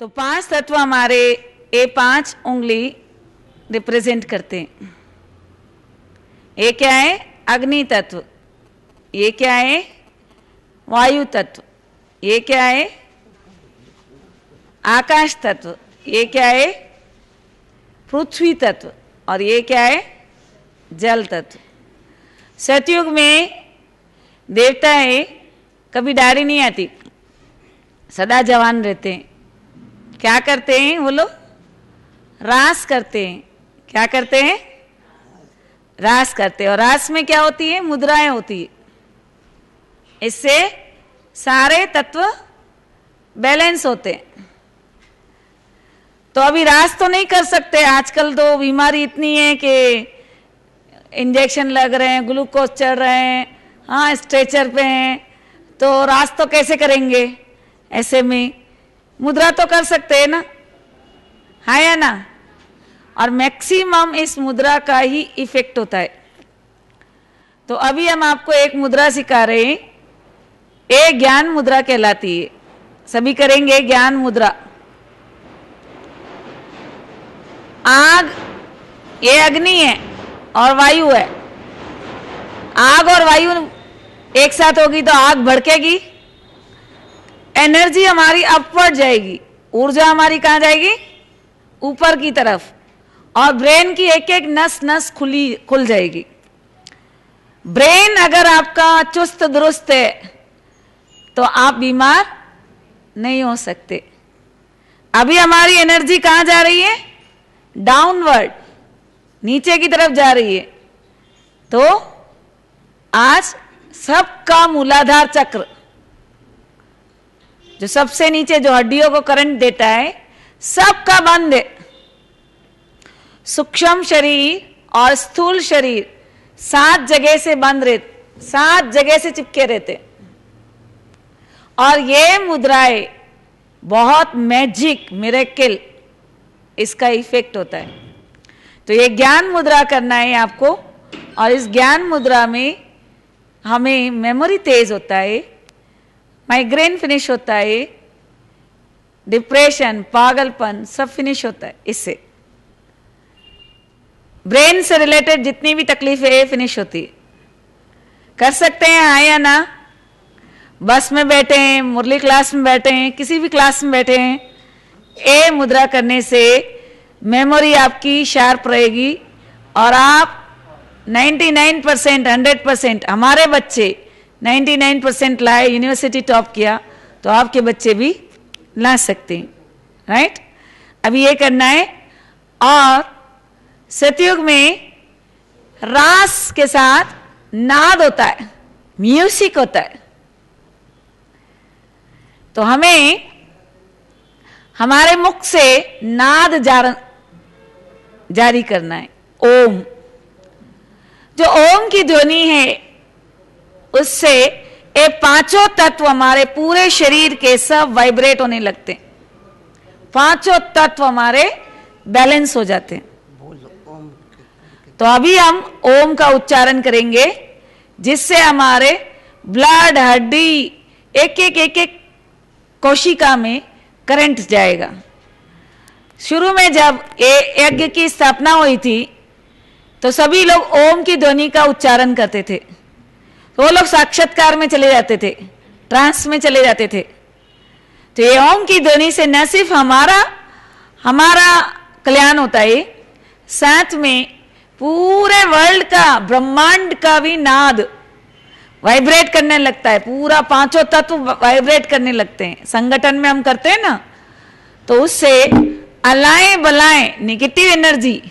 तो 5 तत्व हमारे ये 5 उंगली रिप्रेजेंट करते हैं। ये क्या है? अग्नि तत्व। ये क्या है? वायु तत्व। ये क्या है? आकाश तत्व। ये क्या है? पृथ्वी तत्व। और ये क्या है? जल तत्व। सतयुग में देवता है, कभी दाढ़ी नहीं आती, सदा जवान रहते हैं। क्या करते हैं वो लोग? रास करते हैं। क्या करते हैं? रास करते हैं। और रास में क्या होती है? मुद्राएं होती है। इससे सारे तत्व बैलेंस होते हैं। तो अभी रास तो नहीं कर सकते। आजकल तो बीमारी इतनी है कि इंजेक्शन लग रहे हैं, ग्लूकोज चढ़ रहे हैं, हाँ स्ट्रेचर पे हैं, तो रास तो कैसे करेंगे? ऐसे में मुद्रा तो कर सकते हैं ना, है या ना? और मैक्सिमम इस मुद्रा का ही इफेक्ट होता है। तो अभी हम आपको एक मुद्रा सिखा रहे हैं। ये ज्ञान मुद्रा कहलाती है। सभी करेंगे ज्ञान मुद्रा। आग, ये अग्नि है और वायु है। आग और वायु एक साथ होगी तो आग भड़केगी, एनर्जी हमारी अपवर्ड जाएगी, ऊर्जा हमारी कहाँ जाएगी? ऊपर की तरफ। और ब्रेन की एक एक नस नस खुल जाएगी। ब्रेन अगर आपका चुस्त दुरुस्त है तो आप बीमार नहीं हो सकते। अभी हमारी एनर्जी कहाँ जा रही है? डाउनवर्ड, नीचे की तरफ जा रही है। तो आज सबका मूलाधार चक्र, जो सबसे नीचे जो हड्डियों को करंट देता है, सबका बंद है। सूक्ष्म शरीर और स्थूल शरीर 7 जगह से बंद रहते, 7 जगह से चिपके रहते। और ये मुद्राएं बहुत मैजिक, मिरेकल, इसका इफेक्ट होता है। तो ये ज्ञान मुद्रा करना है आपको। और इस ज्ञान मुद्रा में हमें मेमोरी तेज होता है, माइग्रेन फिनिश होता है, डिप्रेशन, पागलपन सब फिनिश होता है। इससे ब्रेन से रिलेटेड जितनी भी तकलीफें है फिनिश होती है। कर सकते हैं हाँ या ना? बस में बैठे हैं, मुरली क्लास में बैठे हैं, किसी भी क्लास में बैठे हैं, ये मुद्रा करने से मेमोरी आपकी शार्प रहेगी। और आप 99%, 100%, हमारे बच्चे 99% लाए, यूनिवर्सिटी टॉप किया, तो आपके बच्चे भी ला सकते हैं। राइट? अभी ये करना है। और सतयुग में रास के साथ नाद होता है, म्यूजिक होता है। तो हमें हमारे मुख से नाद जारी करना है। ओम, जो ओम की ध्वनि है, उससे ये 5 तत्व हमारे पूरे शरीर के सब वाइब्रेट होने लगते हैं। 5 तत्व हमारे बैलेंस हो जाते हैं। तो अभी हम ओम का उच्चारण करेंगे, जिससे हमारे ब्लड, हड्डी, एक एक कोशिका में करंट जाएगा। शुरू में जब ये यज्ञ की स्थापना हुई थी तो सभी लोग ओम की ध्वनि का उच्चारण करते थे। तो वो लोग साक्षात्कार में चले जाते थे, ट्रांस में चले जाते थे। तो ये ओम की ध्वनि से न सिर्फ हमारा कल्याण होता है, साथ में पूरे वर्ल्ड का, ब्रह्मांड का भी नाद वाइब्रेट करने लगता है। पूरा 5 तत्व वाइब्रेट करने लगते हैं। संगठन में हम करते हैं ना, तो उससे अलाएं बलाएं, निगेटिव एनर्जी,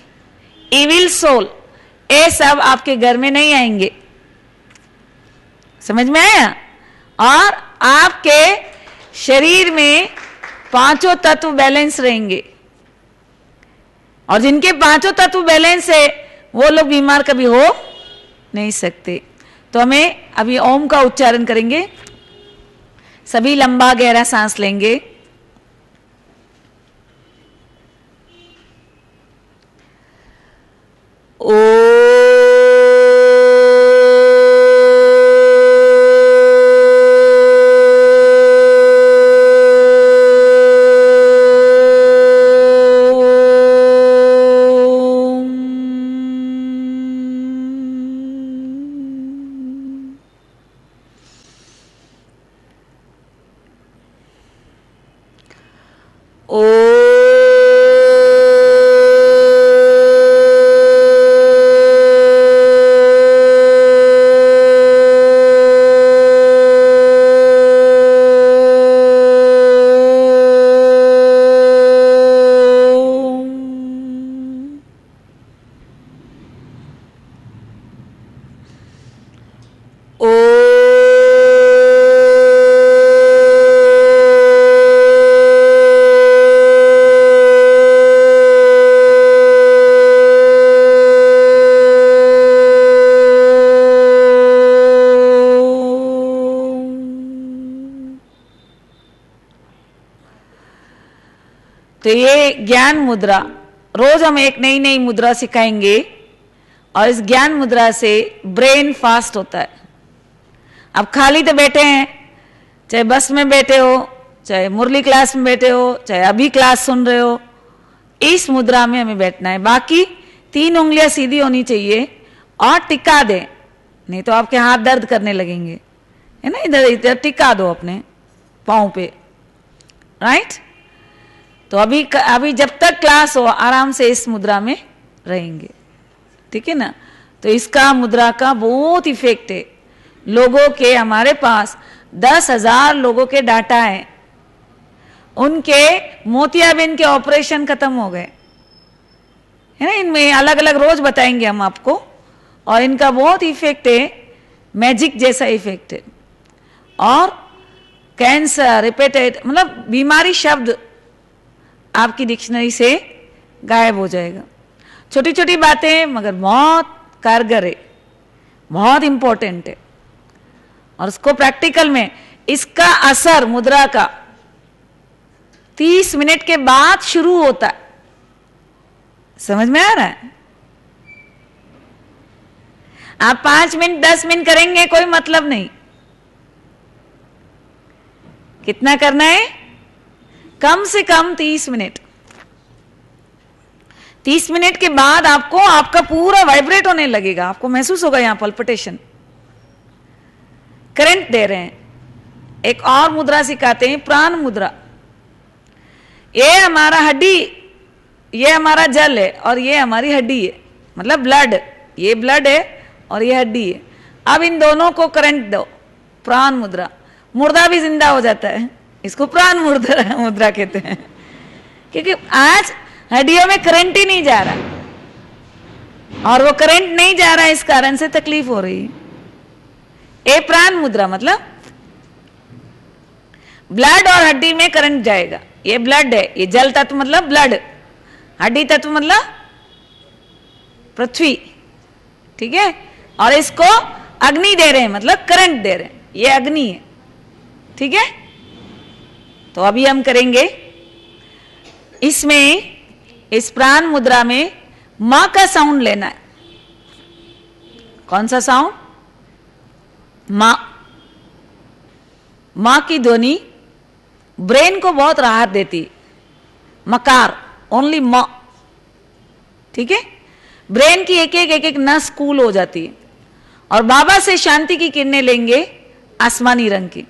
इविल सोल, ये सब आपके घर में नहीं आएंगे। समझ में आया? और आपके शरीर में 5 तत्व बैलेंस रहेंगे। और जिनके 5 तत्व बैलेंस है वो लोग बीमार कभी हो नहीं सकते। तो हमें अभी ओम का उच्चारण करेंगे। सभी लंबा गहरा सांस लेंगे। ओ तो ये ज्ञान मुद्रा, रोज हम एक नई नई मुद्रा सिखाएंगे और इस ज्ञान मुद्रा से ब्रेन फास्ट होता है। अब खाली तो बैठे हैं, चाहे बस में बैठे हो, चाहे मुरली क्लास में बैठे हो, चाहे अभी क्लास सुन रहे हो, इस मुद्रा में हमें बैठना है। बाकी 3 उंगलियां सीधी होनी चाहिए और टिका दें, नहीं तो आपके हाथ दर्द करने लगेंगे, है ना। इधर इधर टिका दो अपने पाँव पे, राइट। तो अभी जब तक क्लास हो आराम से इस मुद्रा में रहेंगे, ठीक है ना। तो इसका मुद्रा का बहुत इफेक्ट है। लोगों के, हमारे पास 10,000 लोगों के डाटा है, उनके मोतियाबिंद के ऑपरेशन खत्म हो गए, है ना। इनमें अलग अलग रोज बताएंगे हम आपको, और इनका बहुत इफेक्ट है, मैजिक जैसा इफेक्ट है। और कैंसर, हेपेटाइटिस, मतलब बीमारी शब्द आपकी डिक्शनरी से गायब हो जाएगा। छोटी छोटी बातें मगर बहुत कारगर है, बहुत इंपॉर्टेंट है। और उसको प्रैक्टिकल में, इसका असर मुद्रा का 30 मिनट के बाद शुरू होता है। समझ में आ रहा है? आप 5 मिनट 10 मिनट करेंगे कोई मतलब नहीं। कितना करना है? कम से कम 30 मिनट। 30 मिनट के बाद आपको, आपका पूरा वाइब्रेट होने लगेगा, आपको महसूस होगा यहां पल्पिटेशन, करंट दे रहे हैं। एक और मुद्रा सिखाते हैं, प्राण मुद्रा। ये हमारा हड्डी, ये हमारा जल है और ये हमारी हड्डी है, मतलब ब्लड। ये ब्लड है और ये हड्डी है। अब इन दोनों को करंट दो, प्राण मुद्रा। मुर्दा भी जिंदा हो जाता है, इसको प्राण मुद्रा कहते हैं, क्योंकि आज हड्डियों में करंट ही नहीं जा रहा, और वो करंट नहीं जा रहा है, इस कारण से तकलीफ हो रही है। ए प्राण मुद्रा मतलब ब्लड और हड्डी में करंट जाएगा। ये ब्लड है, ये जल तत्व मतलब ब्लड, हड्डी तत्व मतलब पृथ्वी, ठीक है। और इसको अग्नि दे रहे हैं, मतलब करंट दे रहे हैं, ये अग्नि है, ठीक है। तो अभी हम करेंगे इसमें, इस प्राण मुद्रा में मां का साउंड लेना है। कौन सा साउंड? मां। मां की ध्वनि ब्रेन को बहुत राहत देती। मकार, ओनली मां, ठीक है। ब्रेन की एक एक नस कूल हो जाती है। और बाबा से शांति की किरणें लेंगे, आसमानी रंग की,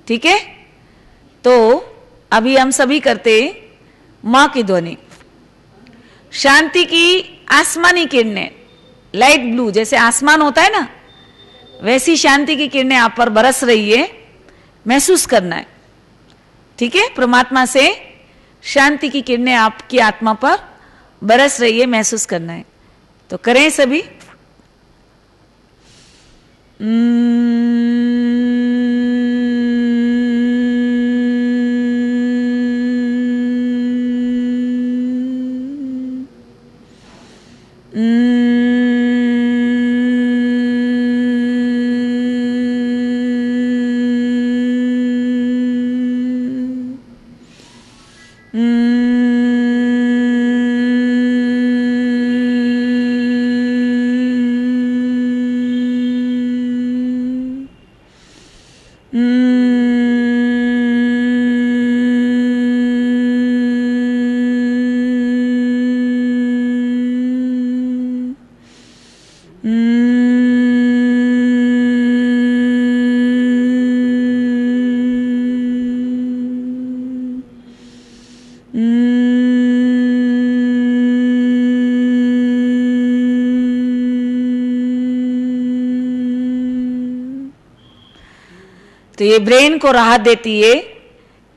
ठीक है। तो अभी हम सभी करते मां की ध्वनि, शांति की आसमानी किरणें, लाइट ब्लू, जैसे आसमान होता है ना, वैसी शांति की किरणें आप पर बरस रही है, महसूस करना है, ठीक है। परमात्मा से शांति की किरणें आपकी आत्मा पर बरस रही है, महसूस करना है। तो करें सभी। तो ये ब्रेन को राहत देती है,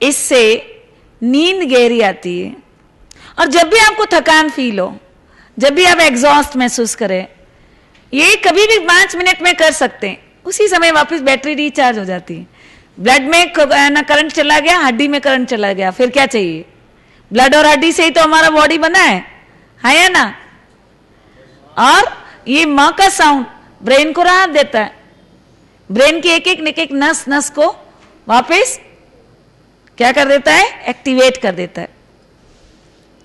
इससे नींद गहरी आती है। और जब भी आपको थकान फील हो, जब भी आप एग्जॉस्ट महसूस करें, ये कभी भी 5 मिनट में कर सकते हैं, उसी समय वापस बैटरी रिचार्ज हो जाती है। ब्लड में ना करंट चला गया, हड्डी में करंट चला गया, फिर क्या चाहिए? ब्लड और हड्डी से ही तो हमारा बॉडी बना है या ना। और ये मां का साउंड ब्रेन को राहत देता है, ब्रेन की एक एक नस नस को वापस क्या कर देता है? एक्टिवेट कर देता है।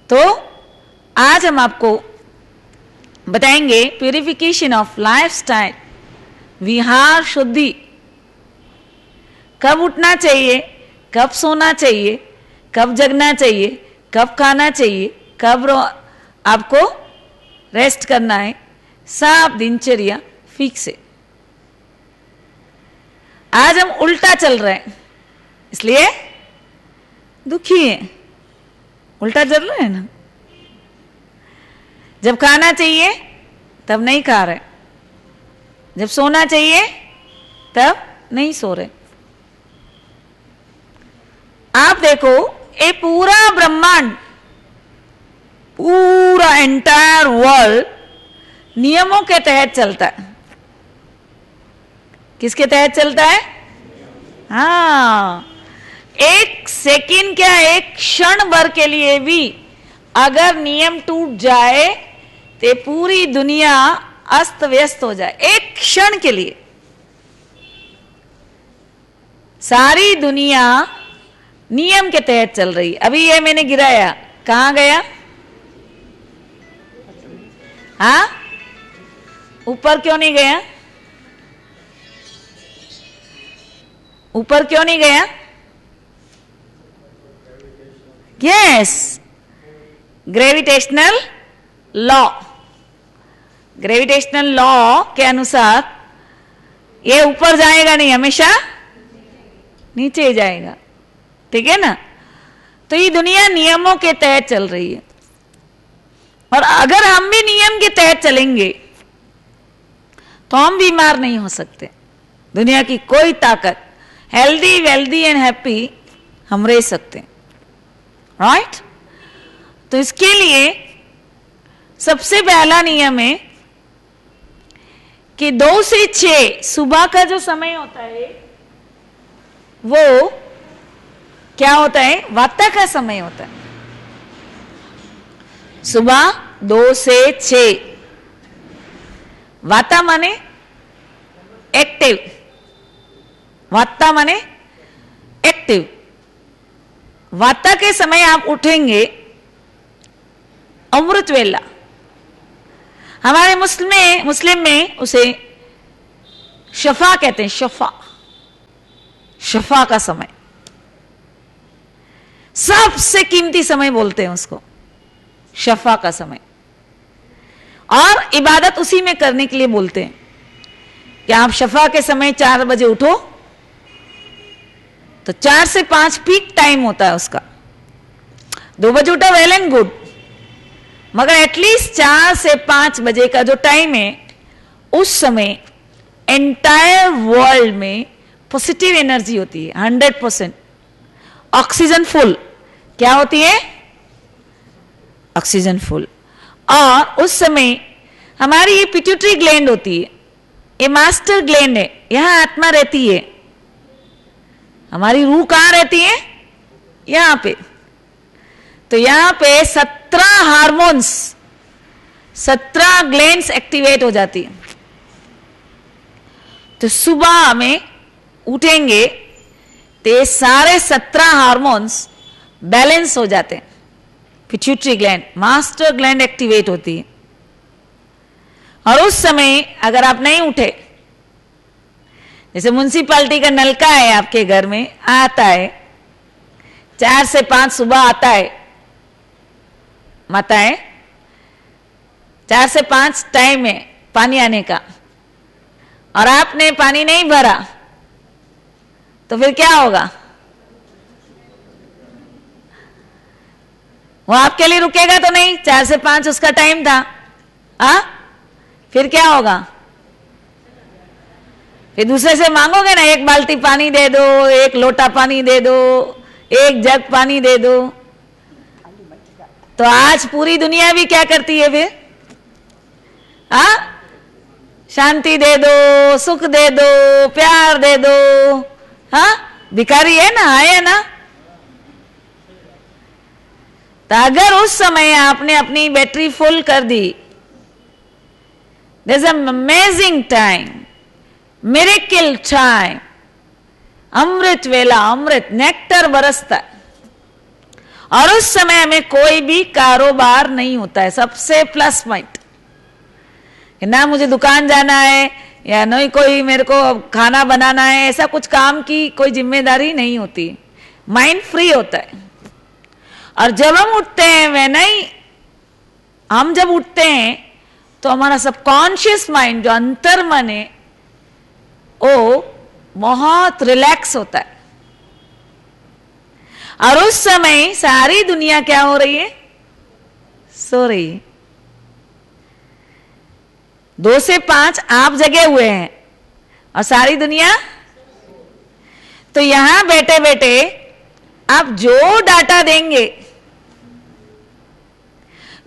तो आज हम आपको बताएंगे प्यूरिफिकेशन ऑफ लाइफस्टाइल, विहार शुद्धि। कब उठना चाहिए, कब सोना चाहिए, कब जगना चाहिए, कब खाना चाहिए, कब आपको रेस्ट करना है, सब दिनचर्या फिक्स है। आज हम उल्टा चल रहे हैं, इसलिए दुखी है। उल्टा चल रहे हैं ना, जब खाना चाहिए तब नहीं खा रहे, जब सोना चाहिए तब नहीं सो रहे। आप देखो, ये पूरा ब्रह्मांड, पूरा एंटायर वर्ल्ड नियमों के तहत चलता है। किसके तहत चलता है? हाँ, एक सेकंड क्या, एक क्षण भर के लिए भी अगर नियम टूट जाए तो पूरी दुनिया अस्त व्यस्त हो जाए। एक क्षण के लिए सारी दुनिया नियम के तहत चल रही। अभी ये मैंने गिराया, कहां गया? हाँ, ऊपर क्यों नहीं गया? ऊपर क्यों नहीं गया? Yes, gravitational law. Gravitational law के अनुसार ये ऊपर जाएगा नहीं, हमेशा नीचे ही जाएगा। ठीक है ना? तो ये दुनिया नियमों के तहत चल रही है, और अगर हम भी नियम के तहत चलेंगे तो हम बीमार नहीं हो सकते। दुनिया की कोई ताकत, हेल्दी वेल्दी एंड हैप्पी हम रह सकते हैं। राइट? तो इसके लिए सबसे पहला नियम है कि 2 से 6 सुबह का जो समय होता है वो क्या होता है? वाता का समय होता है। सुबह 2 से 6, वाता माने एक्टिव, वाता माने एक्टिव। वाता के समय आप उठेंगे अमृत वेला। हमारे मुस्लिम में उसे शफा कहते हैं, शफा, शफा का समय, सबसे कीमती समय बोलते हैं उसको, शफा का समय। और इबादत उसी में करने के लिए बोलते हैं कि आप शफा के समय 4 बजे उठो, तो 4 से 5 पीक टाइम होता है उसका। 2 बजे उठो, वेल एंड गुड, मगर एटलीस्ट 4 से 5 बजे का जो टाइम है, उस समय एंटायर वर्ल्ड में पॉजिटिव एनर्जी होती है, 100%। ऑक्सीजन फुल, क्या होती है? Oxygen full. और उस समय हमारी ये पिट्यूटरी ग्लैंड होती है, ये मास्टर ग्लैंड है, यहां आत्मा रहती है। हमारी रूह कहां रहती है? यहां पे। तो यहां पे 17 हार्मोन्स, 17 ग्लैंड्स एक्टिवेट हो जाती है। तो सुबह में उठेंगे तो ये सारे 17 हार्मोन्स बैलेंस हो जाते हैं। Pituitary gland, master gland activate होती है। और उस समय अगर आप नहीं उठे, जैसे म्युनिसिपैलिटी का नलका है आपके घर में, आता है 4 से 5 सुबह आता है, माताएं 4 से 5 टाइम है पानी आने का, और आपने पानी नहीं भरा तो फिर क्या होगा? वो आपके लिए रुकेगा तो नहीं, 4 से 5 उसका टाइम था। फिर क्या होगा? फिर दूसरे से मांगोगे ना, 1 बाल्टी पानी दे दो, 1 लोटा पानी दे दो, 1 जग पानी दे दो। तो आज पूरी दुनिया भी क्या करती है फिर? शांति दे दो, सुख दे दो, प्यार दे दो। भिखारी है ना, है ना? तो अगर उस समय आपने अपनी बैटरी फुल कर दी, there's an amazing time, miracle time, अमृत वेला, अमृत नेक्टर बरसता है, और उस समय हमें कोई भी कारोबार नहीं होता है। सबसे प्लस पॉइंट, ना मुझे दुकान जाना है या नहीं कोई मेरे को खाना बनाना है, ऐसा कुछ काम की कोई जिम्मेदारी नहीं होती, माइंड फ्री होता है। और जब हम उठते हैं वह नहीं, हम जब उठते हैं तो हमारा सबकॉन्शियस माइंड जो अंतर मन है वो बहुत रिलैक्स होता है, और उस समय सारी दुनिया क्या हो रही है? सो रही है। 2 से 5 आप जगे हुए हैं और सारी दुनिया। तो यहां बैठे बैठे आप जो डाटा देंगे,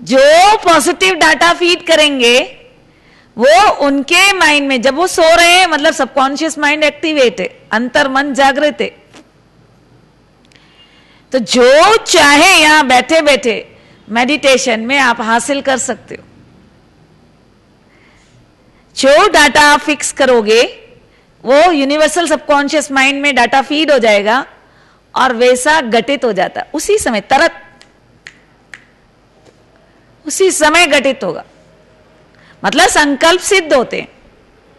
जो पॉजिटिव डाटा फीड करेंगे, वो उनके माइंड में, जब वो सो रहे हैं मतलब सबकॉन्शियस माइंड एक्टिवेट है, अंतर मन जागृत है, तो जो चाहे यहां बैठे बैठे मेडिटेशन में आप हासिल कर सकते हो। जो डाटा आप फिक्स करोगे वो यूनिवर्सल सबकॉन्शियस माइंड में डाटा फीड हो जाएगा और वैसा घटित हो जाता है उसी समय, तुरंत उसी समय घटित होगा। मतलब संकल्प सिद्ध होते हैं।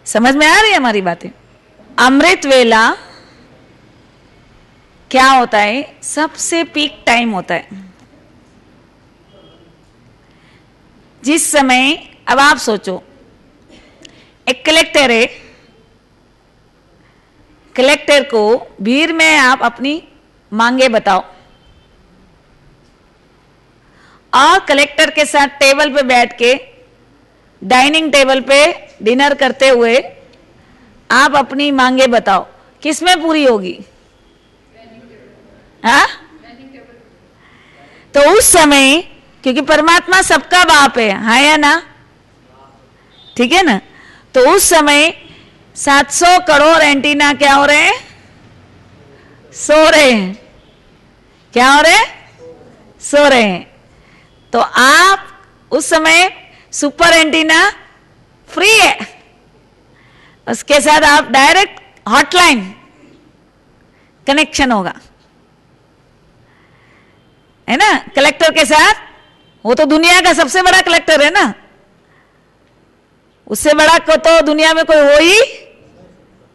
समझ में आ रही है हमारी बातें? अमृत वेला क्या होता है? सबसे पीक टाइम होता है, जिस समय, अब आप सोचो, एक कलेक्टर है, कलेक्टर को भीड़ में आप अपनी मांगे बताओ, और कलेक्टर के साथ टेबल पे बैठ के, डाइनिंग टेबल पे डिनर करते हुए आप अपनी मांगे बताओ, किसमें पूरी होगी? हाँ? तो उस समय, क्योंकि परमात्मा सबका बाप है, हाँ या ना? ठीक है ना? तो उस समय 700 करोड़ एंटीना क्या हो रहे हैं? सो रहे हैं। क्या हो रहे हैं? सो रहे हैं। तो आप उस समय सुपर एंटीना फ्री है, उसके साथ आप डायरेक्ट हॉटलाइन कनेक्शन होगा, है ना? कलेक्टर के साथ, वो तो दुनिया का सबसे बड़ा कलेक्टर है ना, उससे बड़ा को तो दुनिया में कोई हो ही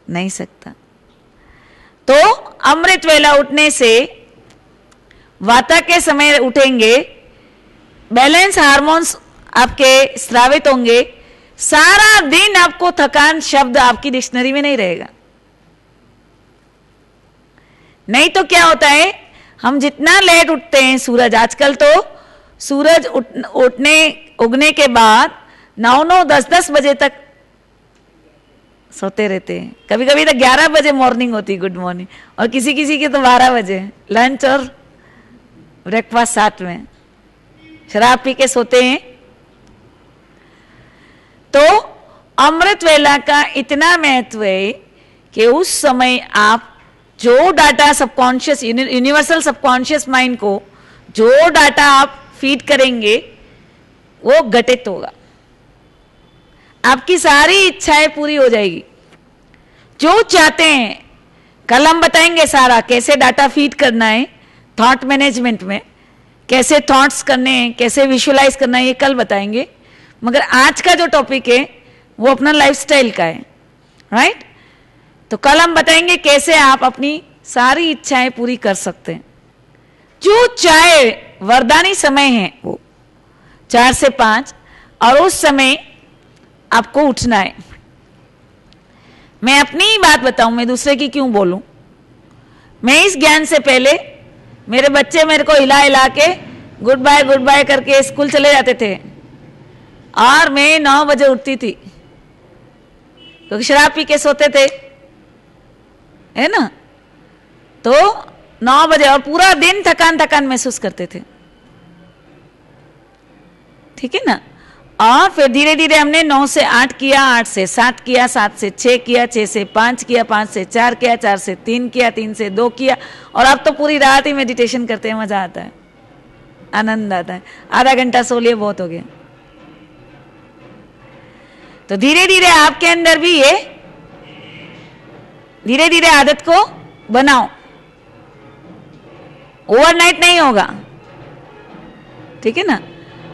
नहीं सकता। तो अमृत वेला उठने से, वाता के समय उठेंगे, बैलेंस हार्मोन्स आपके स्रावित होंगे, सारा दिन आपको थकान शब्द आपकी डिक्शनरी में नहीं रहेगा। नहीं तो क्या होता है, हम जितना लेट उठते हैं, सूरज, आजकल तो सूरज उगने के बाद 9-9, 10-10 बजे तक सोते रहते हैं। कभी कभी तो 11 बजे मॉर्निंग होती, गुड मॉर्निंग, और किसी किसी की तो 12 बजे लंच और ब्रेकफास्ट साथ में, शराब पी के सोते हैं। तो अमृत वेला का इतना महत्व है कि उस समय आप जो data subconscious, universal subconscious mind को जो डाटा आप फीड करेंगे वो घटित होगा, आपकी सारी इच्छाएं पूरी हो जाएगी। जो चाहते हैं, कल हम बताएंगे सारा कैसे डाटा फीड करना है, थॉट मैनेजमेंट में कैसे थॉट्स करने हैं, कैसे विजुअलाइज करना है, ये कल बताएंगे। मगर आज का जो टॉपिक है वो अपना लाइफस्टाइल का है, राइट? तो कल हम बताएंगे कैसे आप अपनी सारी इच्छाएं पूरी कर सकते हैं। जो चाहे, वरदानी समय है वो 4 से 5, और उस समय आपको उठना है। मैं अपनी ही बात बताऊं, मैं दूसरे की क्यों बोलूं? मैं इस ज्ञान से पहले, मेरे बच्चे मेरे को हिला हिला के गुड बाय करके स्कूल चले जाते थे, और मैं 9 बजे उठती थी, क्योंकि शराब पी के सोते थे, है ना? तो 9 बजे, और पूरा दिन थकान थकान महसूस करते थे, ठीक है ना? और फिर धीरे धीरे हमने 9 से 8 किया, 8 से 7 किया, 7 से 6 किया, 6 से 5 किया, 5 से 4 किया, 4 से 3 किया, 3 से 2 किया, और अब तो पूरी रात ही मेडिटेशन करते हैं, मजा आता है, आनंद आता है। आधा घंटा सो लिए, बहुत हो गया। तो धीरे धीरे आपके अंदर भी ये धीरे धीरे आदत को बनाओ, ओवरनाइट नहीं होगा, ठीक है ना।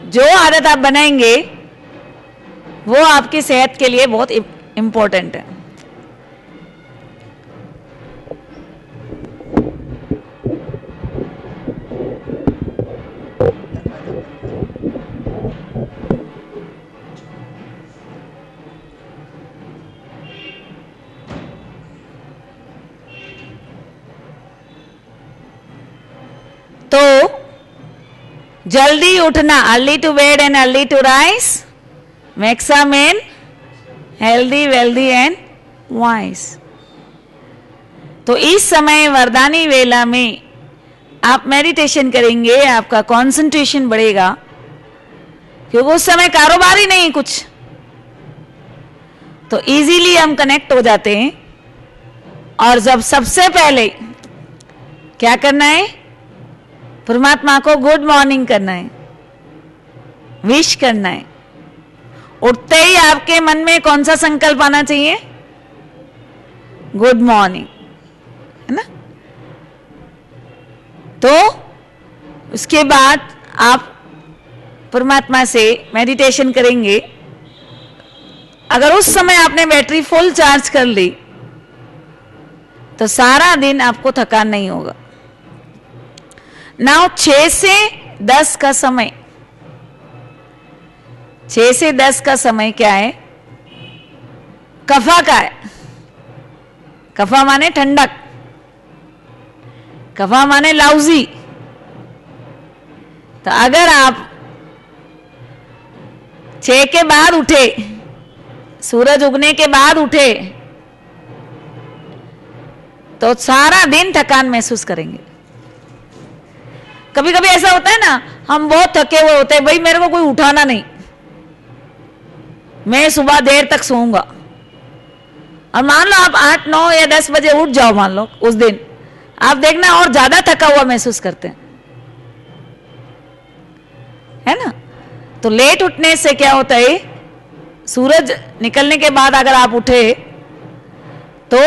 जो आदत आप बनाएंगे वो आपकी सेहत के लिए बहुत इंपॉर्टेंट है। तो जल्दी उठना, early to bed and early to rise makes a man healthy wealthy and wise. तो इस समय वरदानी वेला में आप मेडिटेशन करेंगे, आपका कंसंट्रेशन बढ़ेगा, क्योंकि उस समय कारोबार ही नहीं कुछ, तो इजीली हम कनेक्ट हो जाते हैं। और जब सबसे पहले क्या करना है, परमात्मा को गुड मॉर्निंग करना है, विश करना है। उठते ही आपके मन में कौन सा संकल्प आना चाहिए, गुड मॉर्निंग, है ना। तो उसके बाद आप परमात्मा से मेडिटेशन करेंगे। अगर उस समय आपने बैटरी फुल चार्ज कर ली तो सारा दिन आपको थकान नहीं होगा। नाउ 6 से 10 का समय, 6 से 10 का समय क्या है, कफा का है। कफा माने ठंडक, कफा माने लाउजी। तो अगर आप 6 के बाद उठे, सूरज उगने के बाद उठे, तो सारा दिन थकान महसूस करेंगे। कभी कभी ऐसा होता है ना, हम बहुत थके हुए होते हैं, भाई मेरे को कोई उठाना नहीं, मैं सुबह देर तक सोऊंगा। और मान लो आप 8, 9 या 10 बजे उठ जाओ, मान लो उस दिन, आप देखना और ज्यादा थका हुआ महसूस करते हैं, है ना। तो लेट उठने से क्या होता है, सूरज निकलने के बाद अगर आप उठे तो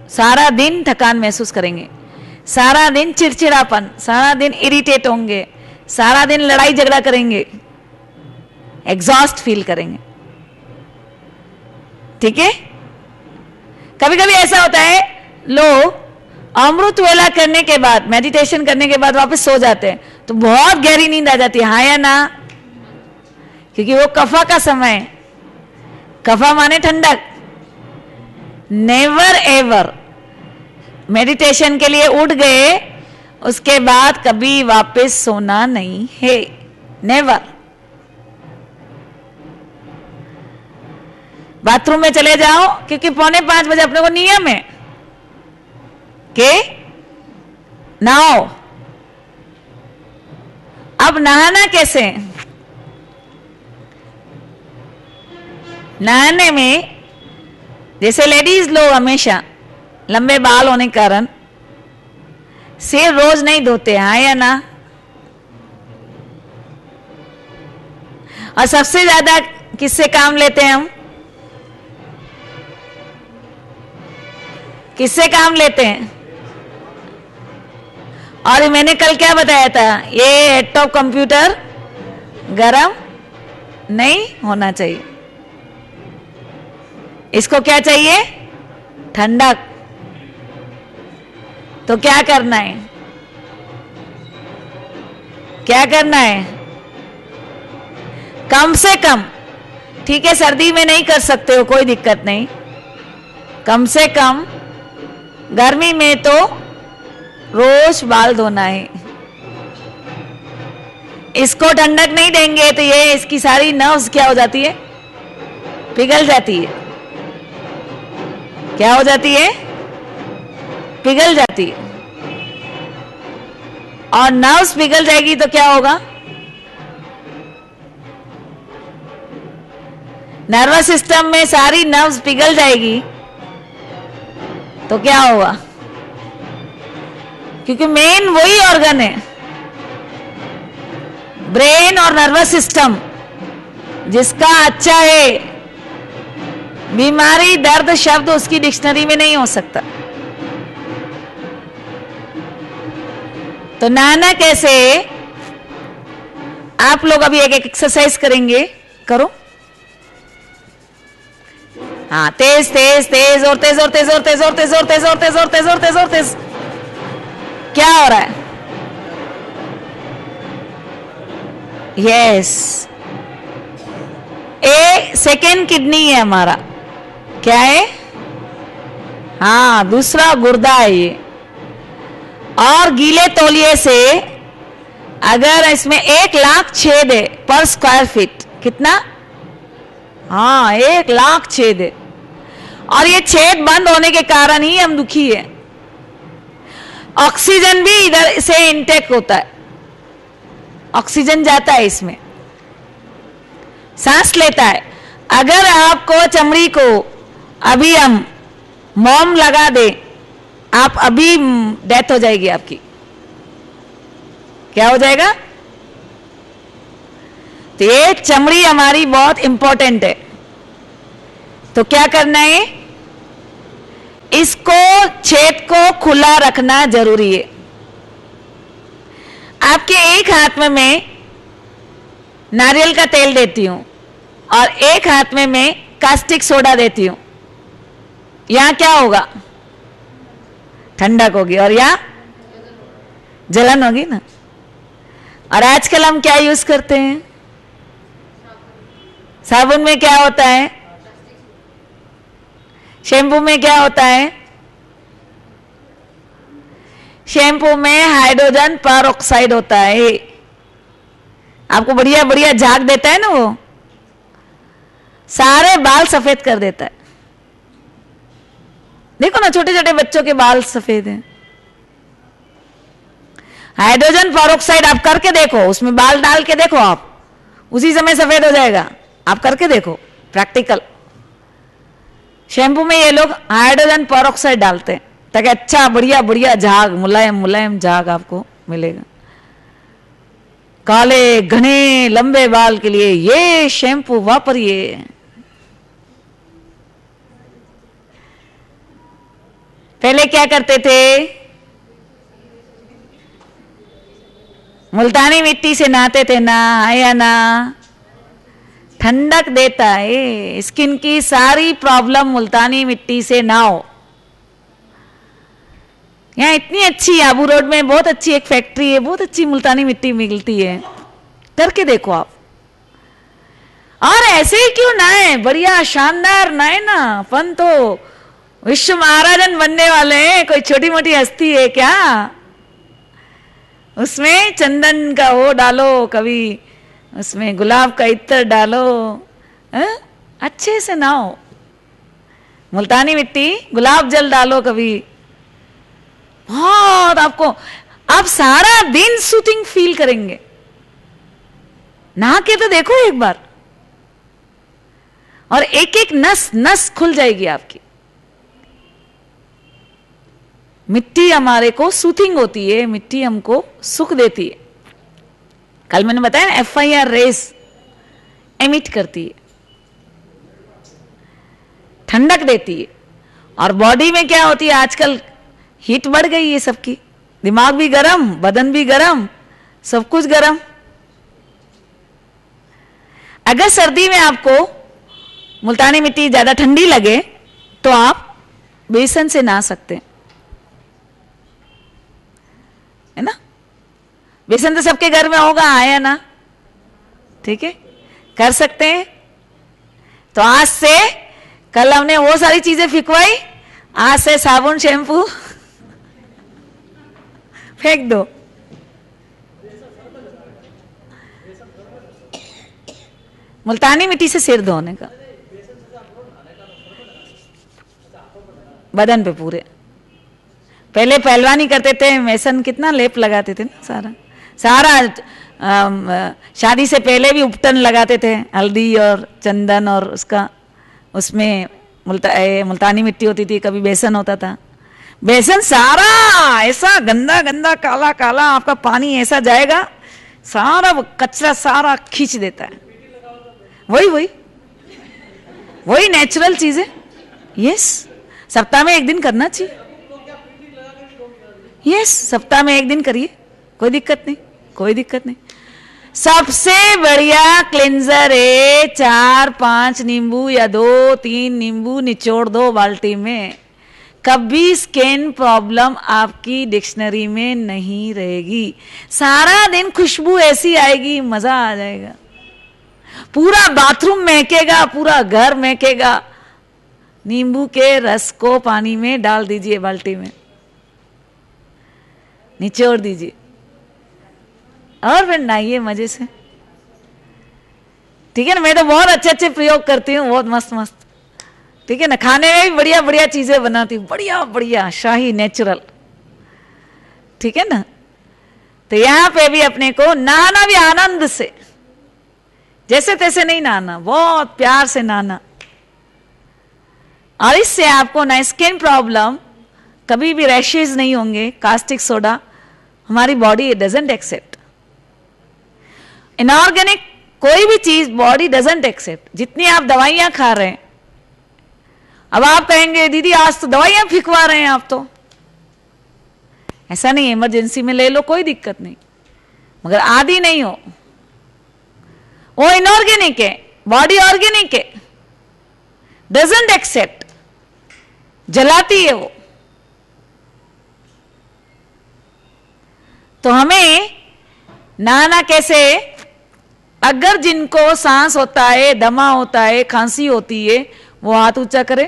सारा दिन थकान महसूस करेंगे, सारा दिन चिड़चिड़ापन, सारा दिन इरिटेट होंगे, सारा दिन लड़ाई झगड़ा करेंगे, एग्जॉस्ट फील करेंगे, ठीक है। कभी कभी ऐसा होता है, लोग अमृत वेला करने के बाद, मेडिटेशन करने के बाद वापस सो जाते हैं, तो बहुत गहरी नींद आ जाती है, हाँ या ना, क्योंकि वो कफा का समय है। कफा माने ठंडक। नेवर एवर मेडिटेशन के लिए उठ गए, उसके बाद कभी वापस सोना नहीं है, नेवर। बाथरूम में चले जाओ, क्योंकि 4:45 बजे अपने को नियम है कि नहाओ। अब नहाना कैसे, नहाने में जैसे लेडीज लोग हमेशा लंबे बाल होने के कारण सिर रोज नहीं धोते, हाँ या ना। और सबसे ज्यादा किससे काम लेते हैं हम, किससे काम लेते हैं। और मैंने कल क्या बताया था, ये लैपटॉप कंप्यूटर गरम नहीं होना चाहिए, इसको क्या चाहिए, ठंडक। तो क्या करना है, क्या करना है, कम से कम, ठीक है सर्दी में नहीं कर सकते हो कोई दिक्कत नहीं, कम से कम गर्मी में तो रोज बाल धोना है। इसको ठंडक नहीं देंगे तो ये इसकी सारी नर्व्स क्या हो जाती है, पिघल जाती है। क्या हो जाती है, पिघल जाती है। और नर्व्स पिघल जाएगी तो क्या होगा, नर्वस सिस्टम में सारी नर्व्स पिघल जाएगी तो क्या होगा, क्योंकि मेन वही ऑर्गन है, ब्रेन और नर्वस सिस्टम, जिसका अच्छा है, बीमारी दर्द शब्द उसकी डिक्शनरी में नहीं हो सकता। तो नहाना कैसे? आप लोग अभी एक एक एक्सरसाइज करेंगे, करो। हाँ, तेज तेज तेज और तेज और तेज और तेज और तेज और तेज और तेज और तेज और तेज और तेज। क्या हो रहा है? यस, ए सेकेंड किडनी है हमारा। क्या है? हाँ, दूसरा गुर्दा है ये। और गीले तौलिए से अगर इसमें 1,00,000 छेद है पर स्क्वायर फीट, कितना? हाँ, 1,00,000 छेद है। और ये छेद बंद होने के कारण ही हम दुखी है। ऑक्सीजन भी इधर से इनटेक होता है, ऑक्सीजन जाता है इसमें, सांस लेता है। अगर आपको चमड़ी को अभी हम मोम लगा दे, आप अभी डेथ हो जाएगी आपकी। क्या हो जाएगा? तो ये चमड़ी हमारी बहुत इंपॉर्टेंट है। तो क्या करना है? इसको, छेद को खुला रखना जरूरी है। आपके एक हाथ में मैं नारियल का तेल देती हूं और एक हाथ में मैं कास्टिक सोडा देती हूं। यहां क्या होगा? ठंडक होगी और यहां जलन होगी ना। और आजकल हम क्या यूज करते हैं? साबुन में क्या होता है? शैम्पू में क्या होता है? शैम्पू में हाइड्रोजन पर ऑक्साइड होता है। आपको बढ़िया बढ़िया झाग देता है ना, वो सारे बाल सफेद कर देता है। देखो ना, छोटे छोटे बच्चों के बाल सफेद हैं। हाइड्रोजन पेरोक्साइड आप करके देखो, उसमें बाल डाल के देखो, आप उसी समय सफेद हो जाएगा। आप करके देखो, प्रैक्टिकल। शैम्पू में ये लोग हाइड्रोजन पेरोक्साइड डालते हैं ताकि अच्छा बढ़िया बढ़िया झाग, मुलायम मुलायम झाग आपको मिलेगा। काले घने लंबे बाल के लिए ये शैम्पू वापरिए। पहले क्या करते थे? मुल्तानी मिट्टी से नहाते थे ना, आया ना? ठंडक देता है। स्किन की सारी प्रॉब्लम मुल्तानी मिट्टी से नहाओ। यहाँ इतनी अच्छी आबू रोड में बहुत अच्छी एक फैक्ट्री है, बहुत अच्छी मुल्तानी मिट्टी मिलती है, करके देखो आप। और ऐसे ही क्यों नहाए, बढ़िया शानदार नहाए ना। अपन तो विश्व महाराजन बनने वाले हैं, कोई छोटी मोटी हस्ती है क्या? उसमें चंदन का वो डालो, कभी उसमें गुलाब का इत्र डालो, अच्छे से नहाओ। मुल्तानी मिट्टी, गुलाब जल डालो कभी, बहुत आपको, आप सारा दिन सूथिंग फील करेंगे। नहा के तो देखो एक बार, और एक एक नस नस खुल जाएगी आपकी। मिट्टी हमारे को सूथिंग होती है, मिट्टी हमको सुख देती है। कल मैंने बताया ना, FIR रेस एमिट करती है, ठंडक देती है। और बॉडी में क्या होती है, आजकल हीट बढ़ गई है सबकी, दिमाग भी गरम, बदन भी गरम, सब कुछ गरम। अगर सर्दी में आपको मुल्तानी मिट्टी ज्यादा ठंडी लगे तो आप बेसन से नहा सकते हैं, है ना? बेसन तो सबके घर में होगा, आया ना? ठीक है, कर सकते हैं। तो आज से, कल हमने वो सारी चीजें फिकवाई, आज से साबुन शैम्पू फेंक दो। मुल्तानी मिट्टी से सिर धोने का, बदन पे पूरे। पहले पहलवानी करते थे, मेसन कितना लेप लगाते थे ना, सारा सारा शादी से पहले भी उपटन लगाते थे, हल्दी और चंदन, और उसका उसमें मुल्तानी मिट्टी होती थी, कभी बेसन होता था। बेसन सारा ऐसा गंदा गंदा काला काला आपका पानी ऐसा जाएगा, सारा कचरा सारा खींच देता है। वही वही वही नेचुरल चीज है। यस, सप्ताह में एक दिन करना चाहिए। यस, सप्ताह में एक दिन करिए, कोई दिक्कत नहीं, कोई दिक्कत नहीं। सबसे बढ़िया क्लिंजर है 4-5 नींबू या 2-3 नींबू निचोड़ दो बाल्टी में, कभी स्किन प्रॉब्लम आपकी डिक्शनरी में नहीं रहेगी। सारा दिन खुशबू ऐसी आएगी, मजा आ जाएगा। पूरा बाथरूम महकेगा, पूरा घर महकेगा। नींबू के रस को पानी में डाल दीजिए, बाल्टी में निचोड़ दीजिए और फिर नहाइए मजे से। ठीक है ना। मैं तो बहुत अच्छे अच्छे प्रयोग करती हूँ, बहुत मस्त मस्त। ठीक है ना। खाने में भी बढ़िया बढ़िया चीजें बनाती हूँ, बढ़िया बढ़िया शाही नेचुरल। ठीक है ना। तो यहां पे भी अपने को नहाना भी आनंद से, जैसे तैसे नहीं नहाना, बहुत प्यार से नहाना। और इससे आपको ना स्किन प्रॉब्लम, कभी भी रैशेज नहीं होंगे। कास्टिक सोडा हमारी बॉडी डजंट एक्सेप्ट। इनऑर्गेनिक कोई भी चीज बॉडी डजंट एक्सेप्ट। जितनी आप दवाइयां खा रहे हैं, अब आप कहेंगे दीदी आज तो दवाइयां फिकवा रहे हैं आप तो। ऐसा नहीं, इमरजेंसी में ले लो, कोई दिक्कत नहीं, मगर आदी नहीं हो। वो इनऑर्गेनिक है, बॉडी ऑर्गेनिक है, डजंट एक्सेप्ट, जलाती है वो। तो हमें नहाना कैसे? अगर जिनको सांस होता है, दमा होता है, खांसी होती है, वो हाथ ऊंचा करे।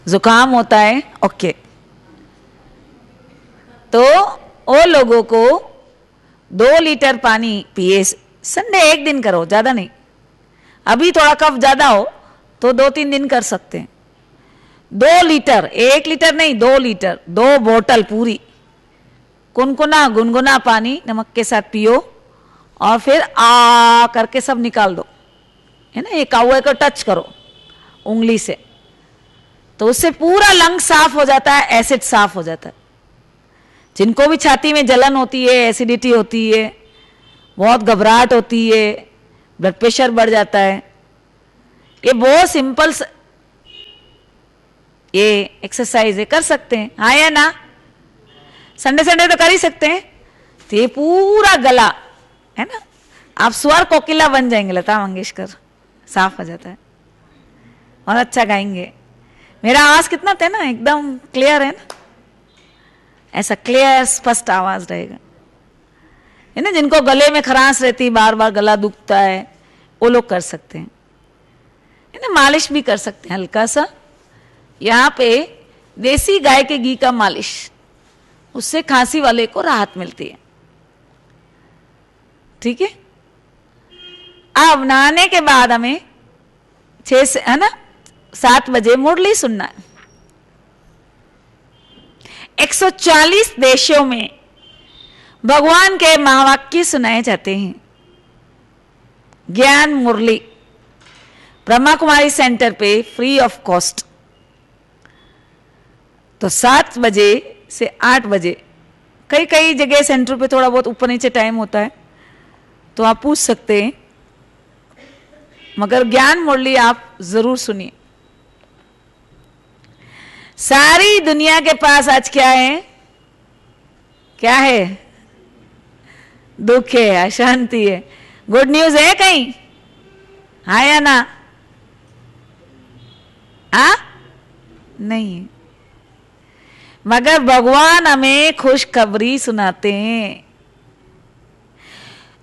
जुकाम होता है, ओके, तो वो लोगों को 2 लीटर पानी पिए। संडे एक दिन करो, ज्यादा नहीं। अभी थोड़ा कफ ज्यादा हो तो 2-3 दिन कर सकते हैं। 2 लीटर, 1 लीटर नहीं, 2 लीटर, 2 बोतल पूरी कुनकुना गुनगुना पानी नमक के साथ पियो और फिर आ करके सब निकाल दो, है ना। ये कौवे को टच करो उंगली से, तो उससे पूरा लंग साफ हो जाता है, एसिड साफ हो जाता है। जिनको भी छाती में जलन होती है, एसिडिटी होती है, बहुत घबराहट होती है, ब्लड प्रेशर बढ़ जाता है, ये बहुत सिंपल ये एक्सरसाइज है, कर सकते हैं। हाँ या ना? संडे संडे तो कर ही सकते हैं। तो ये पूरा गला, है ना, आप स्वर कोकिला बन जाएंगे, लता मंगेशकर, साफ हो जाता है और अच्छा गाएंगे। मेरा आवाज कितना था ना, एकदम क्लियर है ना, ऐसा क्लियर स्पष्ट आवाज रहेगा, है ना। जिनको गले में खरांश रहती, बार बार गला दुखता है, वो लोग कर सकते हैं, है ना। मालिश भी कर सकते हैं हल्का सा, यहाँ पे देसी गाय के घी का मालिश, उससे खांसी वाले को राहत मिलती है। ठीक है। अब नहाने के बाद हमें 6 से, है ना, 7 बजे मुरली सुनना है। 140 देशों में भगवान के महावाक्य सुनाए जाते हैं। ज्ञान मुरली ब्रह्मा कुमारी सेंटर पे फ्री ऑफ कॉस्ट। तो 7 बजे से 8 बजे, कई कई जगह सेंटर पे थोड़ा बहुत ऊपर नीचे टाइम होता है, तो आप पूछ सकते हैं, मगर ज्ञान मुरली आप जरूर सुनिए। सारी दुनिया के पास आज क्या है? क्या है? दुख है, अशांति है। गुड न्यूज है कहीं? हाँ या ना? आ? नहीं, मगर भगवान हमें खुशखबरी सुनाते हैं।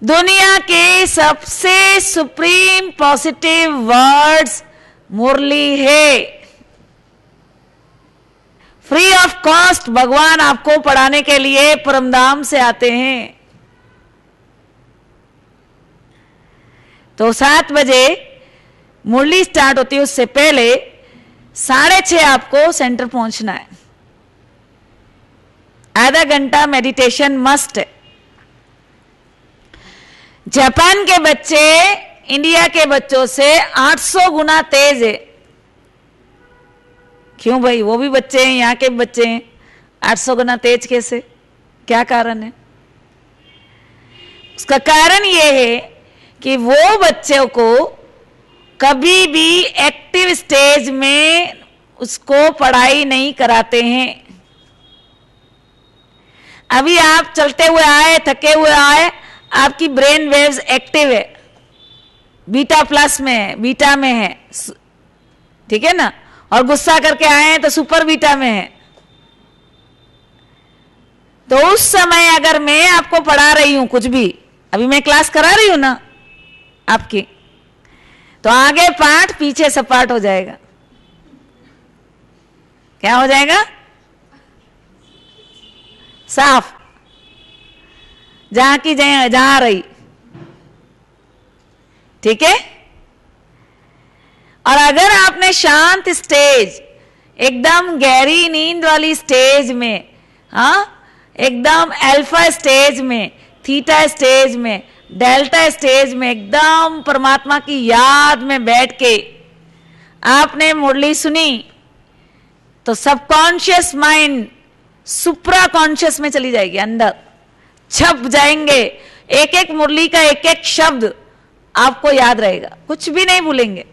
दुनिया के सबसे सुप्रीम पॉजिटिव वर्ड्स मुरली है। फ्री ऑफ कॉस्ट भगवान आपको पढ़ाने के लिए परमधाम से आते हैं। तो 7 बजे मुरली स्टार्ट होती है, उससे पहले 6:30 आपको सेंटर पहुंचना है। आधा घंटा मेडिटेशन मस्ट है। जापान के बच्चे इंडिया के बच्चों से 800 गुना तेज है। क्यों भाई? वो भी बच्चे हैं, यहाँ के बच्चे हैं, 800 गुना तेज कैसे? क्या कारण है? उसका कारण ये है कि वो बच्चों को कभी भी एक्टिव स्टेज में उसको पढ़ाई नहीं कराते हैं। अभी आप चलते हुए आए, थके हुए आए, आपकी ब्रेन वेव्स एक्टिव है, बीटा प्लस में है, बीटा में है, ठीक है ना। और गुस्सा करके आए हैं तो सुपर बीटा में है। तो उस समय अगर मैं आपको पढ़ा रही हूं कुछ भी, अभी मैं क्लास करा रही हूं ना आपकी, तो आगे पाठ पीछे सपाट हो जाएगा। क्या हो जाएगा? साफ, जहां की जहां रही, ठीक है। और अगर आपने शांत स्टेज, एकदम गहरी नींद वाली स्टेज में, हाँ, एकदम अल्फा स्टेज में, थीटा स्टेज में, डेल्टा स्टेज में, एकदम परमात्मा की याद में बैठ के आपने मुरली सुनी, तो सबकॉन्शियस माइंड सुप्रा कॉन्शियस में चली जाएगी, अंदर छप जाएंगे। एक एक मुरली का एक एक शब्द आपको याद रहेगा, कुछ भी नहीं भूलेंगे।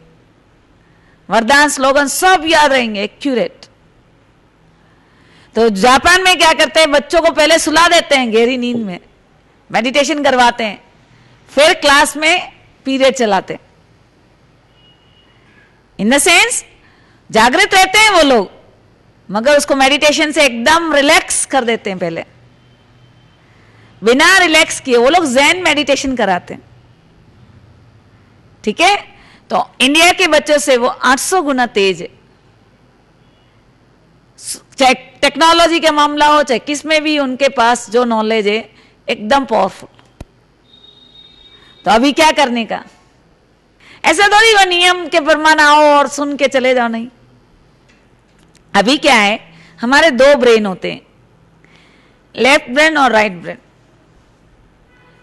वरदान स्लोगन सब याद रहेंगे, एक्यूरेट। तो जापान में क्या करते हैं, बच्चों को पहले सुला देते हैं गहरी नींद में, मेडिटेशन करवाते हैं, फिर क्लास में पीरियड चलाते हैं। इन द सेंस जागृत रहते हैं वो लोग, मगर उसको मेडिटेशन से एकदम रिलैक्स कर देते हैं। पहले बिना रिलैक्स किए वो लोग ज़ेन मेडिटेशन कराते हैं, ठीक है। तो इंडिया के बच्चों से वो 800 गुना तेज है, चाहे टेक्नोलॉजी का मामला हो, चाहे किस में भी उनके पास जो नॉलेज है एकदम पावरफुल। तो अभी क्या करने का, ऐसा थोड़ी वो नियम के प्रमाण आओ और सुन के चले जाओ, नहीं। अभी क्या है, हमारे दो ब्रेन होते हैं, लेफ्ट ब्रेन और right brain.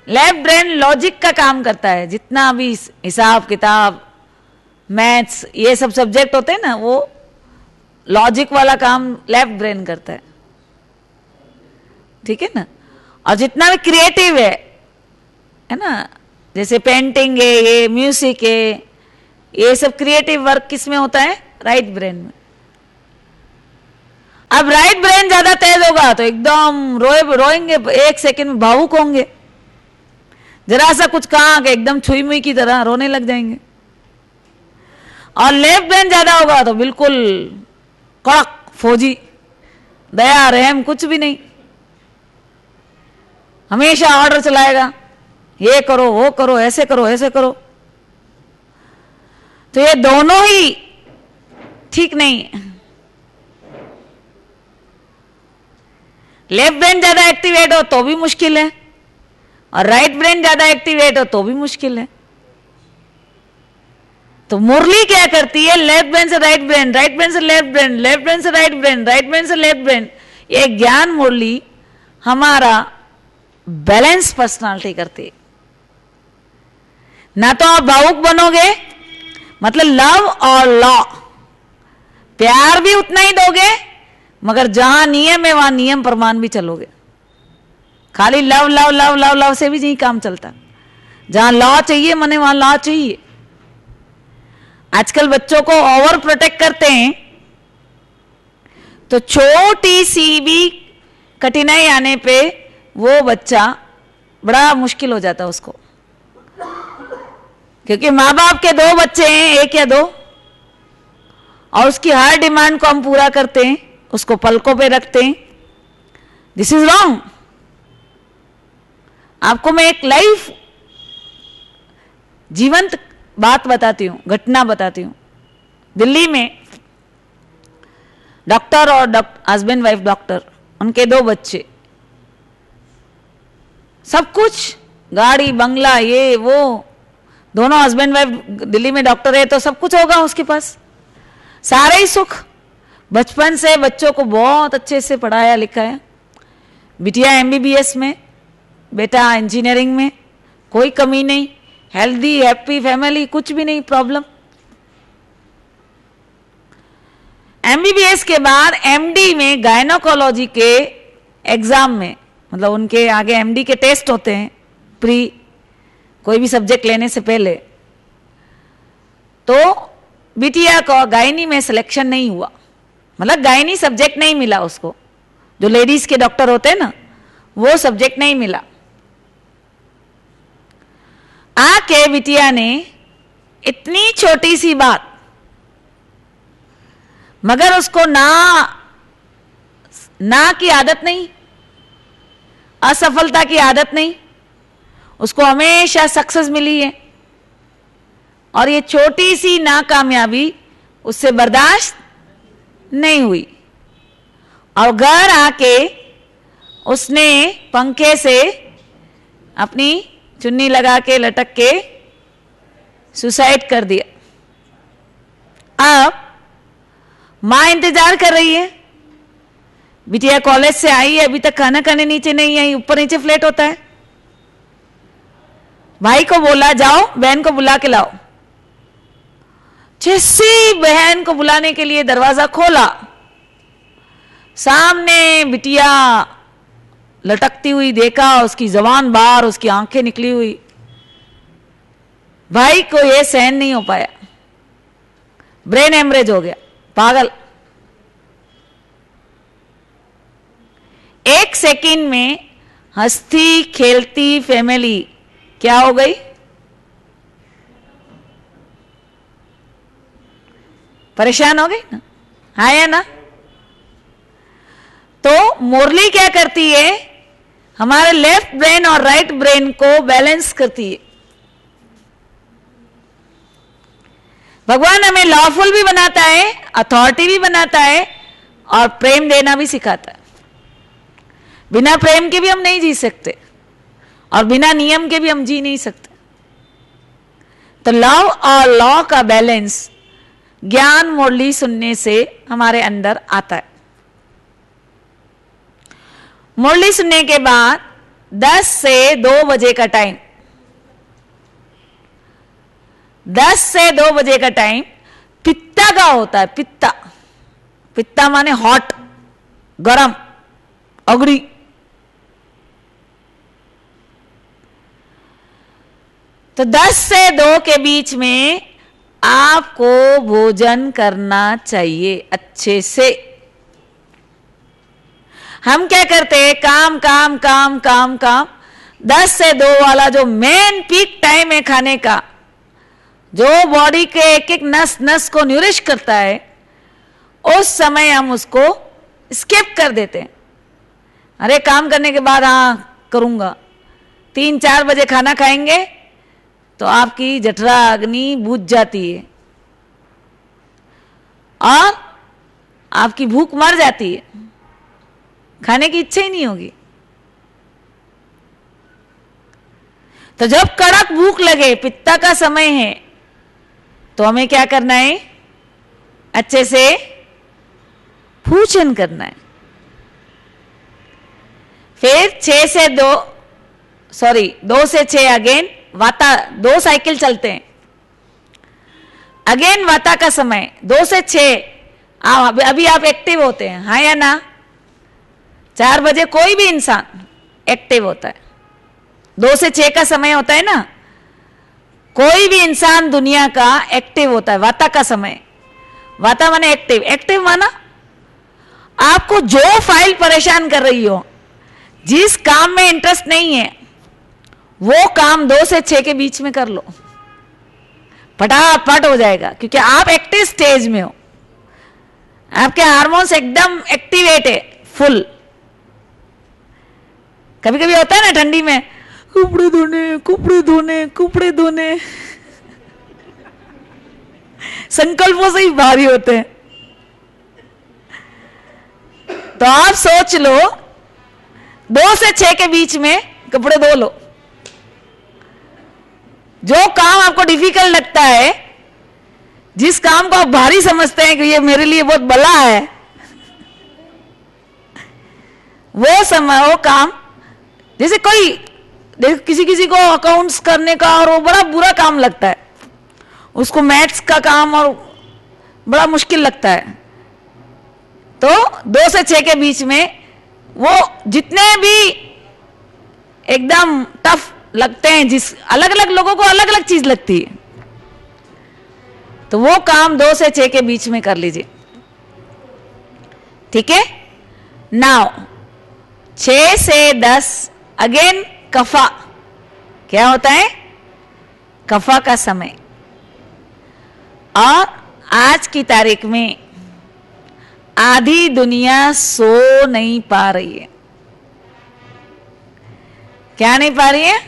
Left brain logic का काम करता है, जितना भी हिसाब किताब, मैथ्स, ये सब सब्जेक्ट होते हैं ना, वो लॉजिक वाला काम लेफ्ट ब्रेन करता है, ठीक है ना। और जितना भी क्रिएटिव है ना, जैसे पेंटिंग है, ये म्यूजिक है, ये सब क्रिएटिव वर्क किस में होता है, राइट ब्रेन में। अब राइट ब्रेन ज्यादा तेज होगा तो एकदम रोएंगे, एक सेकंड में भावुक होंगे, जरा सा कुछ कहा कि एकदम छुई मुई की तरह रोने लग जाएंगे। और लेफ्ट ब्रेन ज्यादा होगा तो बिल्कुल कड़क फौजी, दया रहम कुछ भी नहीं, हमेशा ऑर्डर चलाएगा, ये करो वो करो, ऐसे करो ऐसे करो। तो ये दोनों ही ठीक नहीं है। लेफ्ट ब्रेन ज्यादा एक्टिवेट हो तो भी मुश्किल है, और राइट ब्रेन ज्यादा एक्टिवेट हो तो भी मुश्किल है। तो मुरली क्या करती है, लेफ्ट ब्रेन से राइट ब्रेन, राइट ब्रेन से लेफ्ट ब्रेन, लेफ्ट ब्रेन से राइट ब्रेन, राइट ब्रेन से लेफ्ट ब्रेन, ये ज्ञान मुरली हमारा बैलेंस पर्सनालिटी करती है। ना तो आप भावुक बनोगे, मतलब लव और लॉ, प्यार भी उतना ही दोगे, मगर जहां नियम है वहां नियम प्रमाण भी चलोगे। खाली love love love love love से भी नहीं काम चलता, जहां लॉ चाहिए मने वहां लॉ चाहिए। आजकल बच्चों को ओवर प्रोटेक्ट करते हैं, तो छोटी सी भी कठिनाई आने पे वो बच्चा बड़ा मुश्किल हो जाता है उसको, क्योंकि माँ बाप के दो बच्चे हैं, एक या दो, और उसकी हर डिमांड को हम पूरा करते हैं, उसको पलकों पे रखते हैं। This is wrong. आपको मैं एक लाइफ जीवंत बात बताती हूं, घटना बताती हूं। दिल्ली में डॉक्टर और हस्बैंड वाइफ डॉक्टर, उनके दो बच्चे, सब कुछ गाड़ी बंगला ये वो, दोनों हस्बैंड वाइफ दिल्ली में डॉक्टर है तो सब कुछ होगा उसके पास, सारे ही सुख। बचपन से बच्चों को बहुत अच्छे से पढ़ाया लिखाया, बिटिया एमबीबीएस में, बेटा इंजीनियरिंग में, कोई कमी नहीं, हेल्दी हैप्पी फैमिली, कुछ भी नहीं प्रॉब्लम। एमबीबीएस के बाद एमडी में गायनोकोलॉजी के एग्जाम में, मतलब उनके आगे एमडी के टेस्ट होते हैं प्री कोई भी सब्जेक्ट लेने से पहले, तो बिटिया को गायनी में सिलेक्शन नहीं हुआ, मतलब गायनी सब्जेक्ट नहीं मिला उसको। जो लेडीज के डॉक्टर होते हैं ना, वो सब्जेक्ट नहीं मिला। आके बिटिया ने इतनी छोटी सी बात, मगर उसको ना की आदत नहीं, असफलता की आदत नहीं, उसको हमेशा सक्सेस मिली है। और ये छोटी सी नाकामयाबी उससे बर्दाश्त नहीं हुई और घर आके उसने पंखे से अपनी चुन्नी लगा के लटक के सुसाइड कर दिया। अब मां इंतजार कर रही है, बिटिया कॉलेज से आई है, अभी तक खाना खाने नीचे नहीं आई, ऊपर नीचे फ्लैट होता है। भाई को बोला जाओ बहन को बुला के लाओ। जैसी बहन को बुलाने के लिए दरवाजा खोला, सामने बिटिया लटकती हुई देखा, उसकी जबान बाहर, उसकी आंखें निकली हुई। भाई को यह सहन नहीं हो पाया, ब्रेन हेमरेज हो गया, पागल। 1 सेकंड में हंसती खेलती फैमिली क्या हो गई? परेशान हो गई ना, हाँ या ना? तो मुरली क्या करती है, हमारे लेफ्ट ब्रेन और राइट ब्रेन को बैलेंस करती है। भगवान हमें लॉफुल भी बनाता है, अथॉरिटी भी बनाता है और प्रेम देना भी सिखाता है। बिना प्रेम के भी हम नहीं जी सकते और बिना नियम के भी हम जी नहीं सकते। तो लव और लॉ का बैलेंस ज्ञान मुरली सुनने से हमारे अंदर आता है। मुरली सुनने के बाद 10 से 2 बजे का टाइम, 10 से 2 बजे का टाइम पित्ता का होता है। पित्ता, पित्ता माने हॉट, गरम, अगड़ी। तो 10 से 2 के बीच में आपको भोजन करना चाहिए अच्छे से। हम क्या करते हैं, काम काम काम काम काम। 10 से 2 वाला जो मेन पीक टाइम है खाने का, जो बॉडी के एक एक नस नस को न्यूरिश करता है, उस समय हम उसको स्किप कर देते हैं। अरे काम करने के बाद हाँ करूंगा, 3-4 बजे खाना खाएंगे तो आपकी जठरा अग्नि बुझ जाती है और आपकी भूख मर जाती है, खाने की इच्छा ही नहीं होगी। तो जब कड़क भूख लगे, पित्ता का समय है, तो हमें क्या करना है, अच्छे से भोजन करना है। फिर 2 से 6 अगेन वाता, 2 साइकिल चलते हैं। अगेन वाता का समय 2 से 6। अभी आप एक्टिव होते हैं, हाँ या ना? 4 बजे कोई भी इंसान एक्टिव होता है। 2 से 6 का समय होता है ना, कोई भी इंसान दुनिया का एक्टिव होता है। वाता का समय, वाता माने एक्टिव, एक्टिव माना आपको जो फाइल परेशान कर रही हो, जिस काम में इंटरेस्ट नहीं है, वो काम 2 से 6 के बीच में कर लो, फटाफट हो जाएगा, क्योंकि आप एक्टिव स्टेज में हो, आपके हार्मोन्स एकदम एक्टिवेट है, फुल। कभी कभी होता है ना ठंडी में, कपड़े धोने कपड़े धोने कपड़े धोने, संकल्पों से ही भारी होते हैं। तो आप सोच लो 2 से 6 के बीच में कपड़े धो लो। जो काम आपको डिफिकल्ट लगता है, जिस काम को आप भारी समझते हैं कि ये मेरे लिए बहुत बला है, वो समय, वो काम, जैसे कोई किसी को अकाउंट्स करने का और वो बड़ा बुरा काम लगता है, उसको मैथ्स का काम और बड़ा मुश्किल लगता है, तो 2 से 6 के बीच में वो जितने भी एकदम टफ लगते हैं, जिस अलग अलग लोगों को अलग अलग चीज लगती है, तो वो काम 2 से 6 के बीच में कर लीजिए। ठीक है? नाउ 6 से 10 अगेन कफा, क्या होता है? कफा का समय। और आज की तारीख में आधी दुनिया सो नहीं पा रही है। क्या नहीं पा रही है?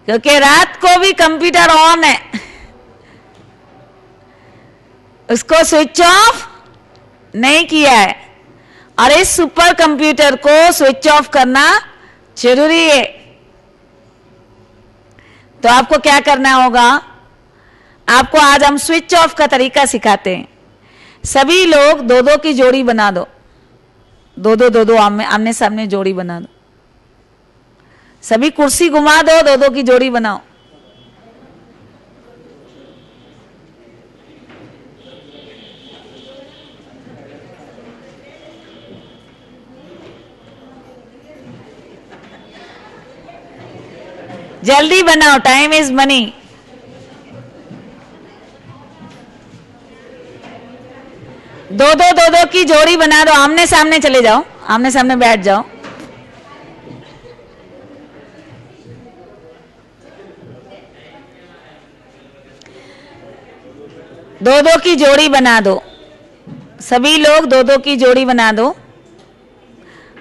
क्योंकि रात को भी कंप्यूटर ऑन है, उसको स्विच ऑफ नहीं किया है। और इस सुपर कंप्यूटर को स्विच ऑफ करना जरूरी है। तो आपको क्या करना होगा? आपको आज हम स्विच ऑफ का तरीका सिखाते हैं। सभी लोग दो दो की जोड़ी बना दो, दो दो आमने सामने जोड़ी बना दो। सभी कुर्सी घुमा दो, दो दो की जोड़ी बनाओ। जल्दी बनाओ, टाइम इज मनी। दो दो की जोड़ी बना दो, आमने सामने चले जाओ, आमने सामने बैठ जाओ। दो दो की जोड़ी बना दो, सभी लोग दो दो की जोड़ी बना दो।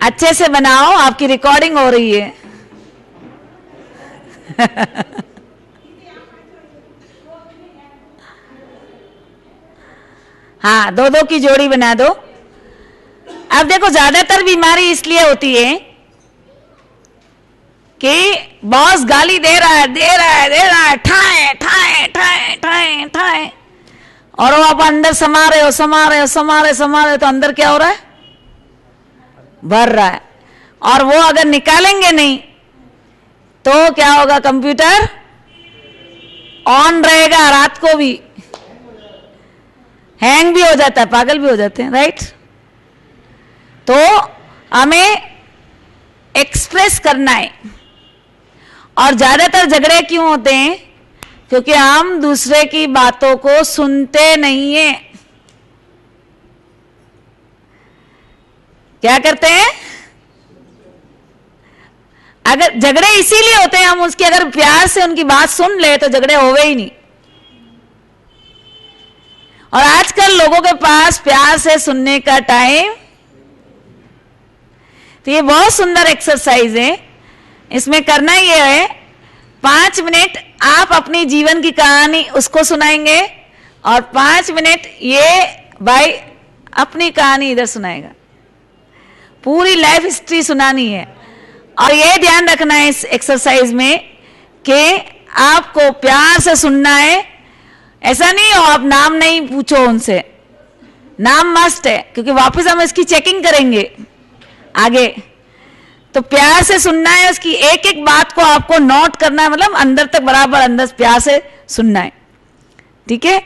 अच्छे से बनाओ, आपकी रिकॉर्डिंग हो रही है। हाँ, दो दो की जोड़ी बना दो। अब देखो, ज्यादातर बीमारी इसलिए होती है कि बॉस गाली दे रहा है, दे रहा है, दे रहा है, ठाए ठाए ठाए ठाए ठाए, और वो आप अंदर समा रहे हो, समा रहे हो, समा रहे समा रहे हो, तो अंदर क्या हो रहा है? भर रहा है। और वो अगर निकालेंगे नहीं तो क्या होगा? कंप्यूटर ऑन रहेगा, रात को भी हैंग भी हो जाता है, पागल भी हो जाते हैं, राइट? तो हमें एक्सप्रेस करना है। और ज्यादातर झगड़े क्यों होते हैं? क्योंकि हम दूसरे की बातों को सुनते नहीं है। क्या करते हैं? अगर झगड़े इसीलिए होते हैं, हम उसकी अगर प्यार से उनकी बात सुन ले तो झगड़े होवे ही नहीं। और आजकल लोगों के पास प्यार से सुनने का टाइम, तो ये बहुत सुंदर एक्सरसाइज है। इसमें करना ये है, 5 मिनट आप अपनी जीवन की कहानी उसको सुनाएंगे और 5 मिनट ये भाई अपनी कहानी इधर सुनाएगा। पूरी लाइफ हिस्ट्री सुनानी है। और ये ध्यान रखना है इस एक्सरसाइज में कि आपको प्यार से सुनना है। ऐसा नहीं हो आप नाम नहीं पूछो उनसे, नाम मस्ट है, क्योंकि वापस हम इसकी चेकिंग करेंगे आगे। तो प्यार से सुनना है, उसकी एक एक बात को आपको नोट करना है, मतलब अंदर तक बराबर अंदर प्यार से सुनना है। ठीक है?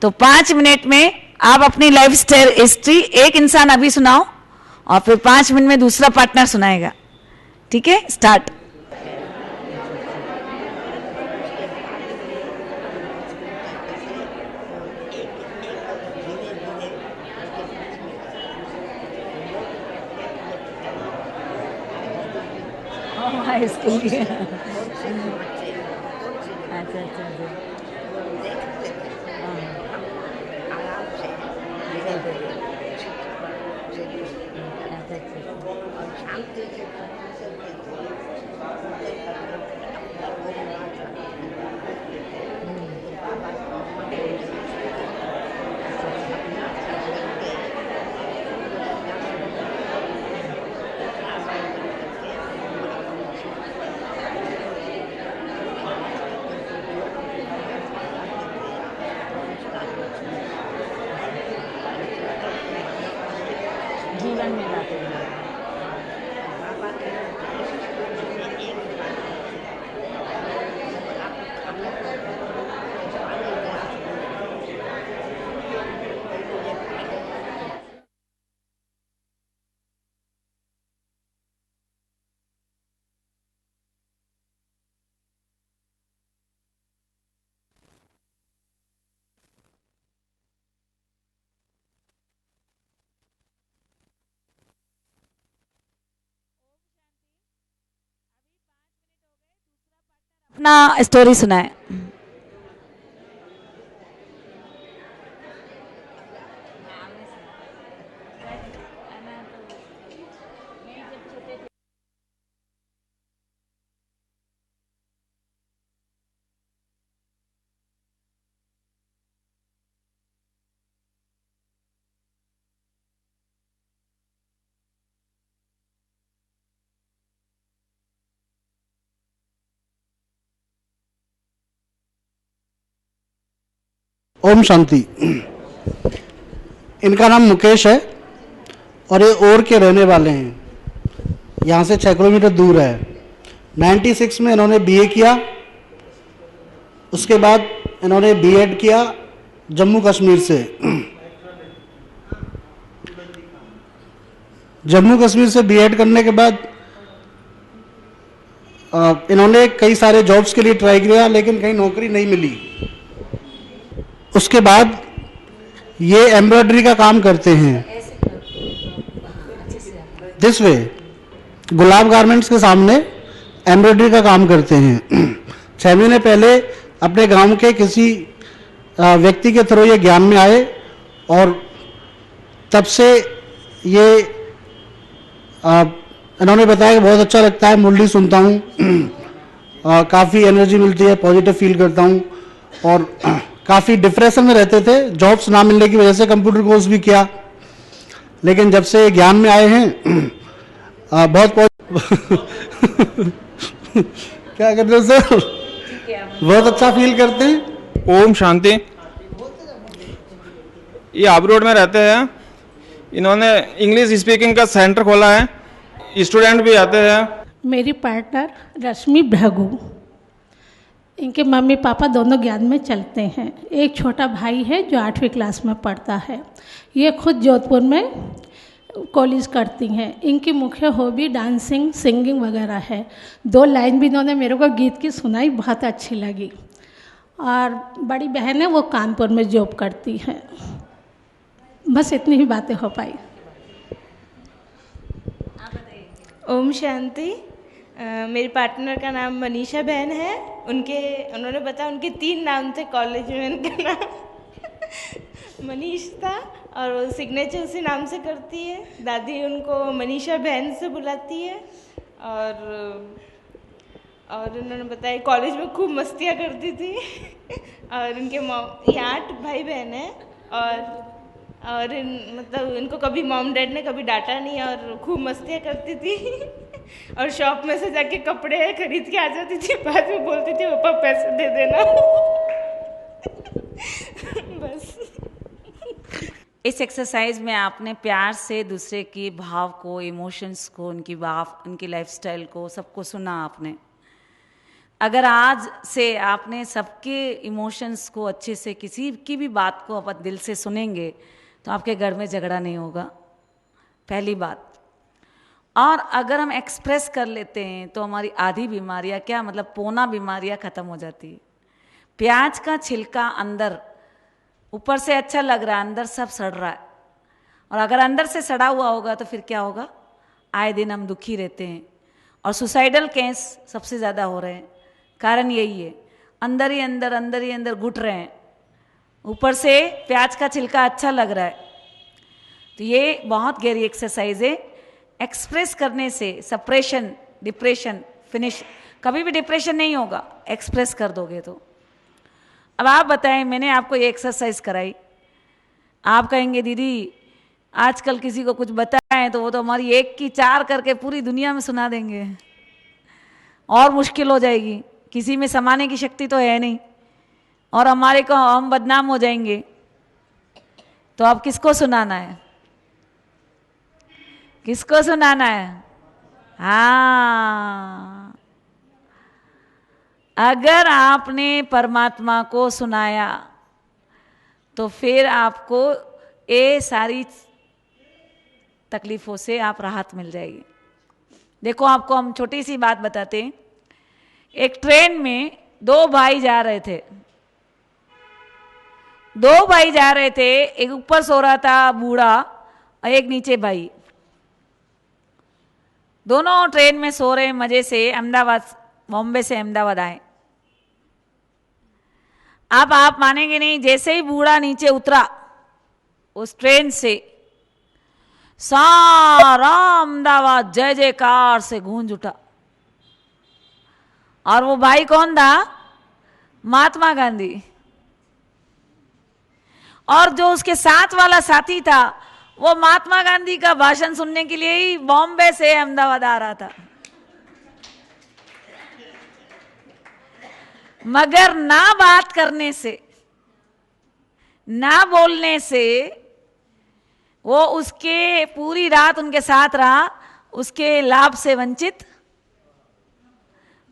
तो 5 मिनट में आप अपनी लाइफ हिस्ट्री एक इंसान अभी सुनाओ और फिर 5 मिनट में दूसरा पार्टनर सुनाएगा। ठीक है? स्टार्ट। स्कूल के अच्छा अच्छा जीवन में लाते हैं। अपना स्टोरी सुनाए। ओम शांति। इनका नाम मुकेश है और ये और के रहने वाले हैं। यहाँ से 6 किलोमीटर दूर है। 96 में इन्होंने बीए किया। उसके बाद इन्होंने बीएड किया जम्मू कश्मीर से। जम्मू कश्मीर से बीएड करने के बाद इन्होंने कई सारे जॉब्स के लिए ट्राई किया, लेकिन कहीं नौकरी नहीं मिली। उसके बाद ये एम्ब्रॉयडरी का काम करते हैं। दिस वे गुलाब गारमेंट्स के सामने एम्ब्रॉयडरी का काम करते हैं। 6 महीने पहले अपने गांव के किसी व्यक्ति के थ्रू ये ज्ञान में आए और तब से ये इन्होंने बताया कि बहुत अच्छा लगता है, मुरली सुनता हूँ, काफ़ी एनर्जी मिलती है, पॉजिटिव फील करता हूँ। और काफ़ी डिप्रेशन में रहते थे, जॉब्स ना मिलने की वजह से कंप्यूटर कोर्स भी किया, लेकिन जब से ज्ञान में आए हैं बहुत क्या कहते हैं सर, बहुत अच्छा फील करते हैं। ओम शांति। ये आप रोड में रहते हैं। इन्होंने इंग्लिश स्पीकिंग का सेंटर खोला है, स्टूडेंट भी आते हैं। मेरी पार्टनर रश्मि भृगु, इनके मम्मी पापा दोनों ज्ञान में चलते हैं। एक छोटा भाई है जो 8वीं क्लास में पढ़ता है। ये खुद जोधपुर में कॉलेज करती हैं। इनकी मुख्य हॉबी डांसिंग, सिंगिंग वगैरह है। 2 लाइन भी इन्होंने मेरे को गीत की सुनाई, बहुत अच्छी लगी। और बड़ी बहन है, वो कानपुर में जॉब करती है। बस इतनी ही बातें हो पाई। ओम शांति। मेरी पार्टनर का नाम मनीषा बहन है। उन्होंने बताया उनके 3 नाम थे कॉलेज में। उनका नाम मनीष था और वो सिग्नेचर उसी नाम से करती है। दादी उनको मनीषा बहन से बुलाती है। और उन्होंने बताया कॉलेज में खूब मस्तियाँ करती थी। और उनके ये 8 भाई बहन हैं। और मतलब इनको कभी मॉम डैड ने कभी डांटा नहीं और खूब मस्तियाँ करती थी। और शॉप में से जाके कपड़े खरीद के आ जाती थी, बाद में बोलती थी पापा पैसे दे देना। बस। इस एक्सरसाइज में आपने प्यार से दूसरे की भाव को, इमोशंस को, उनकी भाव, उनकी लाइफस्टाइल को, सबको सुना आपने। अगर आज से आपने सबके इमोशंस को अच्छे से, किसी की भी बात को आप दिल से सुनेंगे तो आपके घर में झगड़ा नहीं होगा, पहली बात। और अगर हम एक्सप्रेस कर लेते हैं तो हमारी आधी बीमारियां, क्या मतलब पौना बीमारियां खत्म हो जाती है। प्याज का छिलका अंदर ऊपर से अच्छा लग रहा है, अंदर सब सड़ रहा है। और अगर अंदर से सड़ा हुआ होगा तो फिर क्या होगा, आए दिन हम दुखी रहते हैं। और सुसाइडल केस सबसे ज़्यादा हो रहे हैं, कारण यही है, अंदर ही अंदर घुट रहे हैं। ऊपर से प्याज का छिलका अच्छा लग रहा है। तो ये बहुत गहरी एक्सरसाइज है। एक्सप्रेस करने से सप्रेशन, डिप्रेशन फिनिश, कभी भी डिप्रेशन नहीं होगा, एक्सप्रेस कर दोगे तो। अब आप बताएं, मैंने आपको ये एक्सरसाइज कराई, आप कहेंगे दीदी आजकल किसी को कुछ बताएं तो वो तो हमारी 1 की 4 करके पूरी दुनिया में सुना देंगे, और मुश्किल हो जाएगी, किसी में समाने की शक्ति तो है नहीं, और हमारे को हम बदनाम हो जाएंगे। तो अब किसको सुनाना है, किसको सुनाना है? हाँ, अगर आपने परमात्मा को सुनाया तो फिर आपको ये सारी तकलीफों से आप राहत मिल जाएगी। देखो आपको हम छोटी सी बात बताते हैं। एक ट्रेन में 2 भाई जा रहे थे। 2 भाई जा रहे थे, एक ऊपर सो रहा था बूढ़ा और एक नीचे भाई। दोनों ट्रेन में सो रहे मजे से, अहमदाबाद, बॉम्बे से अहमदाबाद आए। आप मानेंगे नहीं, जैसे ही बूढ़ा नीचे उतरा उस ट्रेन से, सारा अहमदाबाद जय जयकार से गूंज उठा। और वो भाई कौन था? महात्मा गांधी। और जो उसके साथ वाला साथी था वो महात्मा गांधी का भाषण सुनने के लिए ही बॉम्बे से अहमदाबाद आ रहा था। मगर ना बात करने से, ना बोलने से, वो उसके पूरी रात उनके साथ रहा, उसके लाभ से वंचित।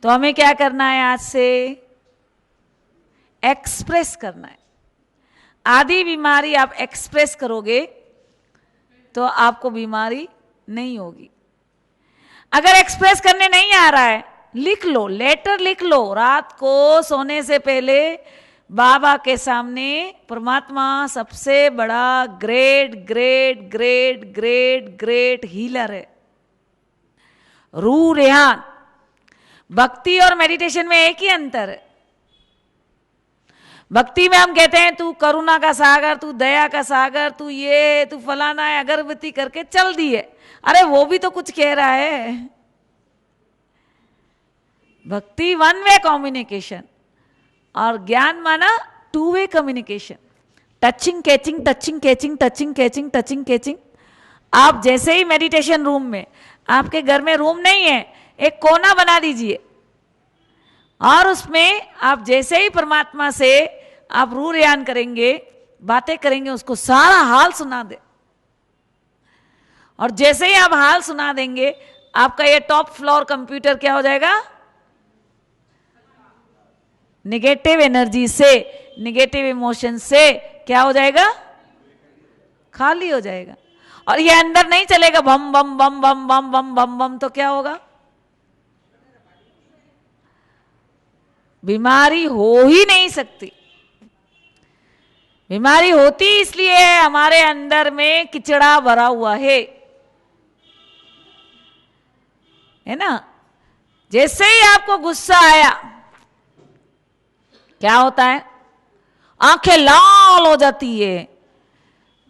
तो हमें क्या करना है? आज से एक्सप्रेस करना है। आधी बीमारी आप एक्सप्रेस करोगे तो आपको बीमारी नहीं होगी। अगर एक्सप्रेस करने नहीं आ रहा है, लिख लो, लेटर लिख लो। रात को सोने से पहले बाबा के सामने, परमात्मा सबसे बड़ा great great great great great healer है। रूह रेहान। भक्ति और मेडिटेशन में एक ही अंतर है। भक्ति में हम कहते हैं तू करुणा का सागर, तू दया का सागर, तू ये, तू फलाना है, अगरबत्ती करके चल दी है। अरे वो भी तो कुछ कह रहा है। भक्ति वन वे कम्युनिकेशन और ज्ञान माना two way communication. Touching catching, touching catching, touching catching, touching catching. आप जैसे ही मेडिटेशन रूम में, आपके घर में रूम नहीं है, एक कोना बना दीजिए और उसमें आप जैसे ही परमात्मा से आप रूह रेहान करेंगे, बातें करेंगे, उसको सारा हाल सुना दे। और जैसे ही आप हाल सुना देंगे, आपका ये टॉप फ्लोर कंप्यूटर क्या हो जाएगा? निगेटिव एनर्जी से, निगेटिव इमोशन से क्या हो जाएगा? खाली हो जाएगा। और ये अंदर नहीं चलेगा बम बम बम बम बम बम बम बम, तो क्या होगा? बीमारी हो ही नहीं सकती। बीमारी होती इसलिए है हमारे अंदर में किचड़ा भरा हुआ है ना। जैसे ही आपको गुस्सा आया, क्या होता है? आंखें लाल हो जाती है,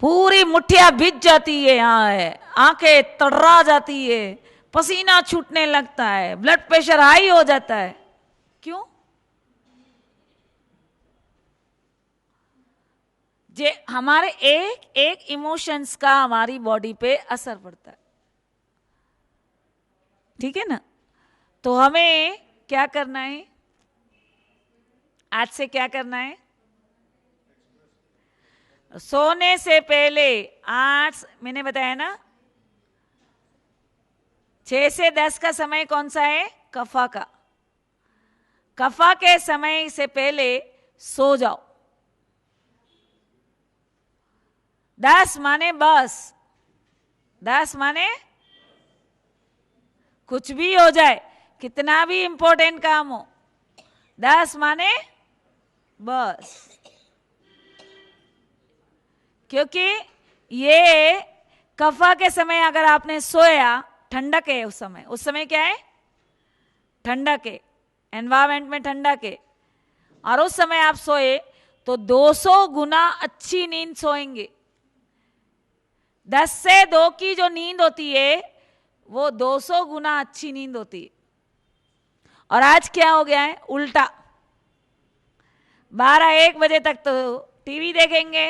पूरी मुठ्ठियां भिज जाती है, यहाँ है, आंखें तड़रा जाती है, पसीना छूटने लगता है, ब्लड प्रेशर हाई हो जाता है। क्यों? जे हमारे एक एक इमोशंस का हमारी बॉडी पे असर पड़ता है। ठीक है ना? तो हमें क्या करना है? आज से क्या करना है? सोने से पहले 8, मैंने बताया ना, 6 से 10 का समय कौन सा है? कफा का। कफा के समय से पहले सो जाओ। 10 माने बस, 10 माने कुछ भी हो जाए, कितना भी इंपॉर्टेंट काम हो, 10 माने बस। क्योंकि ये कफा के समय अगर आपने सोया, ठंडक है उस समय क्या है? ठंडक है, एनवायरमेंट में ठंडक है, और उस समय आप सोए तो 200 गुना अच्छी नींद सोएंगे। 10 से 2 की जो नींद होती है वो 200 गुना अच्छी नींद होती है। और आज क्या हो गया है? उल्टा। 12-1 बजे तक तो टीवी देखेंगे,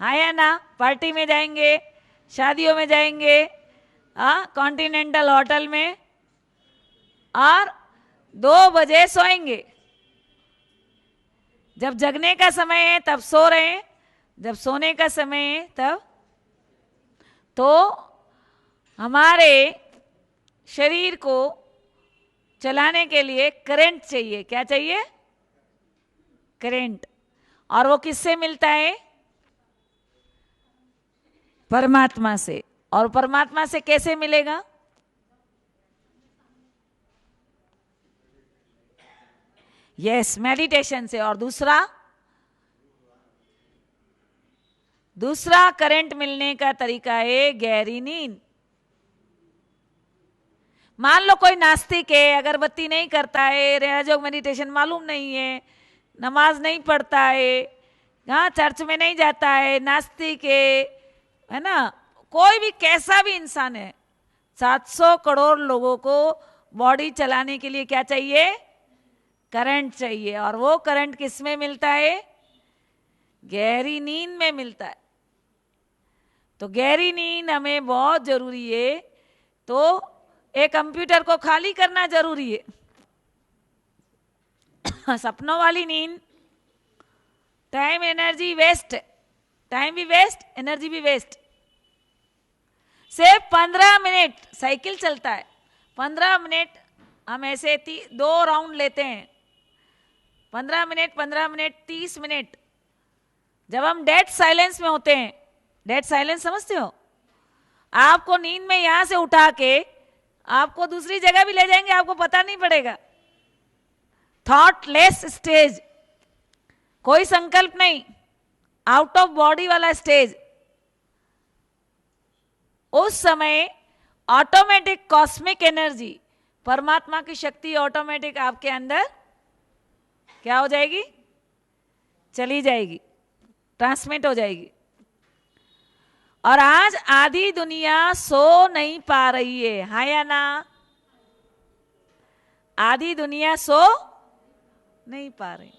हाँ या ना, पार्टी में जाएंगे, शादियों में जाएंगे, कॉन्टिनेंटल होटल में, और 2 बजे सोएंगे। जब जगने का समय है तब सो रहे हैं, जब सोने का समय है तब। तो हमारे शरीर को चलाने के लिए करंट चाहिए। क्या चाहिए? करंट। और वो किससे मिलता है? परमात्मा से। और परमात्मा से कैसे मिलेगा? यस, मेडिटेशन से। और दूसरा करंट मिलने का तरीका है गहरी नींद। मान लो कोई नास्तिक है, अगरबत्ती नहीं करता है, राजयोग मेडिटेशन मालूम नहीं है, नमाज नहीं पढ़ता है, हाँ, चर्च में नहीं जाता है, नास्तिक है ना, कोई भी कैसा भी इंसान है, 700 करोड़ लोगों को बॉडी चलाने के लिए क्या चाहिए? करंट चाहिए। और वो करंट किस में मिलता है? गहरी नींद में मिलता है। तो गहरी नींद हमें बहुत जरूरी है। तो एक कंप्यूटर को खाली करना जरूरी है। सपनों वाली नींद, टाइम एनर्जी वेस्ट, टाइम भी वेस्ट, एनर्जी भी वेस्ट। सिर्फ 15 मिनट साइकिल चलता है, 15 मिनट हम ऐसे 2 राउंड लेते हैं, 15 मिनट 15 मिनट 30 मिनट। जब हम डेड साइलेंस में होते हैं, डेड साइलेंस समझते हो? आपको नींद में यहां से उठा के आपको दूसरी जगह भी ले जाएंगे, आपको पता नहीं पड़ेगा। थॉटलेस स्टेज, कोई संकल्प नहीं, आउट ऑफ बॉडी वाला स्टेज। उस समय ऑटोमेटिक कॉस्मिक एनर्जी, परमात्मा की शक्ति ऑटोमेटिक आपके अंदर क्या हो जाएगी? चली जाएगी, ट्रांसमिट हो जाएगी। और आज आधी दुनिया सो नहीं पा रही है, हाँ या ना? आधी दुनिया सो नहीं पा रही।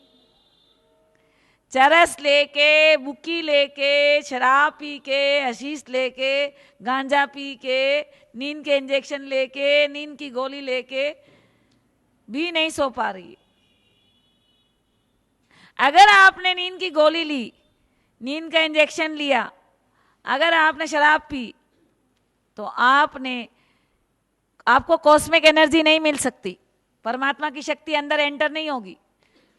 चरस लेके, बुकी लेके, शराब पी के, हशीश लेके, गांजा पी के, नींद के इंजेक्शन लेके, नींद की गोली लेके भी नहीं सो पा रही। अगर आपने नींद की गोली ली, नींद का इंजेक्शन लिया, अगर आपने शराब पी, तो आपको कॉस्मिक एनर्जी नहीं मिल सकती, परमात्मा की शक्ति अंदर एंटर नहीं होगी,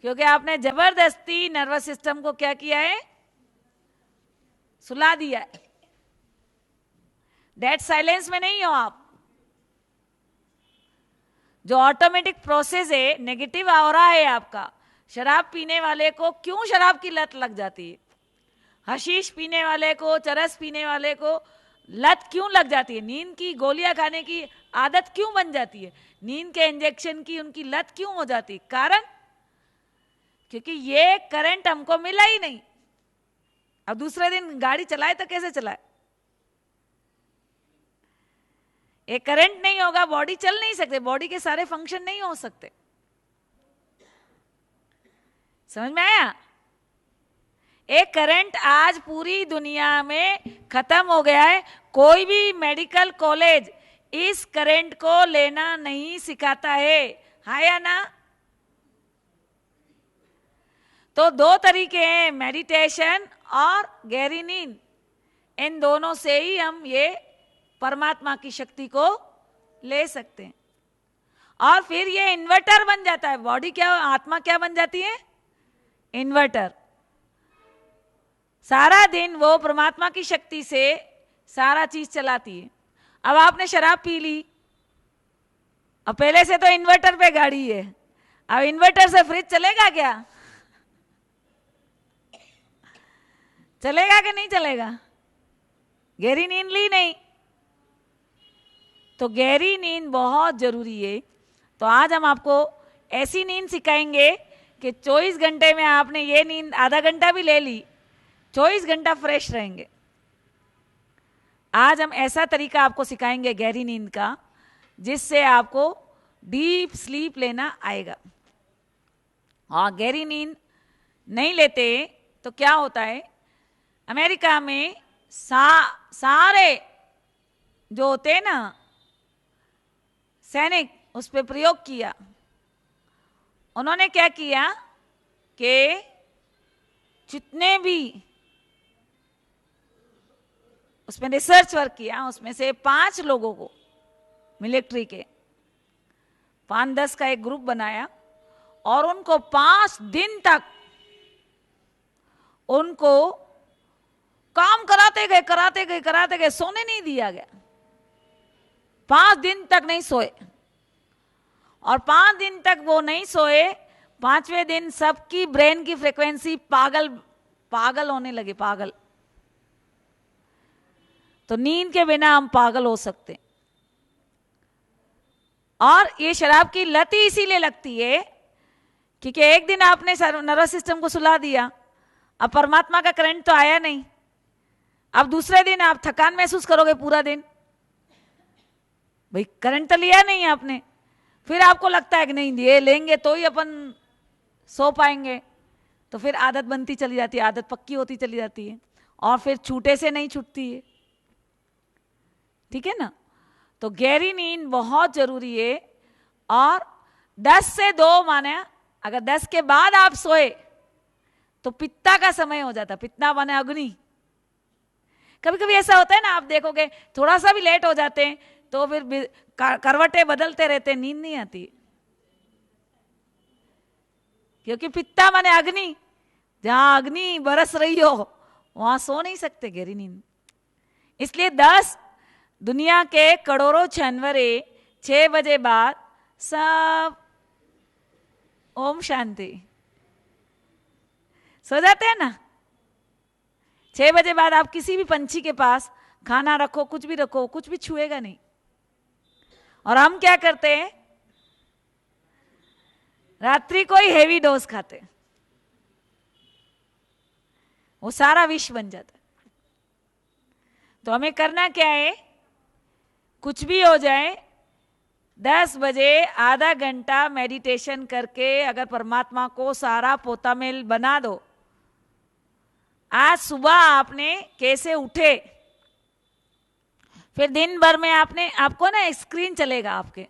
क्योंकि आपने जबरदस्ती नर्वस सिस्टम को क्या किया है? सुला दिया है। डेड साइलेंस में नहीं हो आप। जो ऑटोमेटिक प्रोसेस है, नेगेटिव ऑरा है आपका। शराब पीने वाले को क्यों शराब की लत लग जाती है? हशीश पीने वाले को, चरस पीने वाले को लत क्यों लग जाती है? नींद की गोलियां खाने की आदत क्यों बन जाती है? नींद के इंजेक्शन की उनकी लत क्यों हो जाती है? कारण, क्योंकि ये करंट हमको मिला ही नहीं। अब दूसरे दिन गाड़ी चलाए तो कैसे चलाए? एक करंट नहीं होगा, बॉडी चल नहीं सकते, बॉडी के सारे फंक्शन नहीं हो सकते। समझ में आया? एक करंट आज पूरी दुनिया में खत्म हो गया है। कोई भी मेडिकल कॉलेज इस करंट को लेना नहीं सिखाता है, हाँ या ना? तो 2 तरीके हैं, मेडिटेशन और गहरी नींद। इन दोनों से ही हम ये परमात्मा की शक्ति को ले सकते हैं। और फिर ये इन्वर्टर बन जाता है। बॉडी क्या, आत्मा क्या बन जाती है? इन्वर्टर। सारा दिन वो परमात्मा की शक्ति से सारा चीज चलाती है। अब आपने शराब पी ली, अब पहले से तो इन्वर्टर पे गाड़ी है, अब इन्वर्टर से फ्रिज चलेगा क्या? चलेगा कि नहीं चलेगा? गहरी नींद ली नहीं। तो गहरी नींद बहुत जरूरी है। तो आज हम आपको ऐसी नींद सिखाएंगे कि 24 घंटे में आपने ये नींद आधा घंटा भी ले ली, 24 घंटा फ्रेश रहेंगे। आज हम ऐसा तरीका आपको सिखाएंगे गहरी नींद का, जिससे आपको डीप स्लीप लेना आएगा। और गहरी नींद नहीं लेते तो क्या होता है? अमेरिका में सारे जो होते हैं ना सैनिक, उस पर प्रयोग किया। उन्होंने क्या किया कि जितने भी उसमें रिसर्च वर्क किया, उसमें से 5 लोगों को, मिलिट्री के 5-10 का एक ग्रुप बनाया और उनको 5 दिन तक उनको काम कराते गए, सोने नहीं दिया गया। 5 दिन तक नहीं सोए, और 5 दिन तक वो नहीं सोए। 5वें दिन सबकी ब्रेन की फ्रीक्वेंसी पागल होने लगे, पागल। तो नींद के बिना हम पागल हो सकते हैं। और ये शराब की लत ही इसीलिए लगती है क्योंकि एक दिन आपने नर्वस सिस्टम को सुला दिया, अब परमात्मा का करंट तो आया नहीं, अब दूसरे दिन आप थकान महसूस करोगे पूरा दिन, भाई करंट तो लिया नहीं आपने, फिर आपको लगता है कि नहीं ये लेंगे तो ही अपन सो पाएंगे, तो फिर आदत बनती चली जाती है, आदत पक्की होती चली जाती है और फिर छूटे से नहीं छूटती है। ठीक है ना? तो गहरी नींद बहुत जरूरी है। और 10 से 2 माने, अगर 10 के बाद आप सोए तो पित्ता का समय हो जाता, पित्ता माने अग्नि। कभी कभी ऐसा होता है ना, आप देखोगे थोड़ा सा भी लेट हो जाते हैं तो फिर करवटें बदलते रहते, नींद नहीं आती, क्योंकि पित्ता माने अग्नि, जहां अग्नि बरस रही हो वहां सो नहीं सकते गहरी नींद। इसलिए 10 दुनिया के करोड़ों जानवरे 6 बजे बाद सब ओम शांति सो जाते हैं ना। 6 बजे बाद आप किसी भी पंछी के पास खाना रखो, कुछ भी रखो, कुछ भी छुएगा नहीं। और हम क्या करते हैं, रात्रि को ही हेवी डोज खाते हैं, वो सारा विष बन जाता है। तो हमें करना क्या है, कुछ भी हो जाए 10 बजे आधा घंटा मेडिटेशन करके अगर परमात्मा को सारा पोता मेल बना दो। आज सुबह आपने कैसे उठे, फिर दिन भर में आपको ना स्क्रीन चलेगा आपके,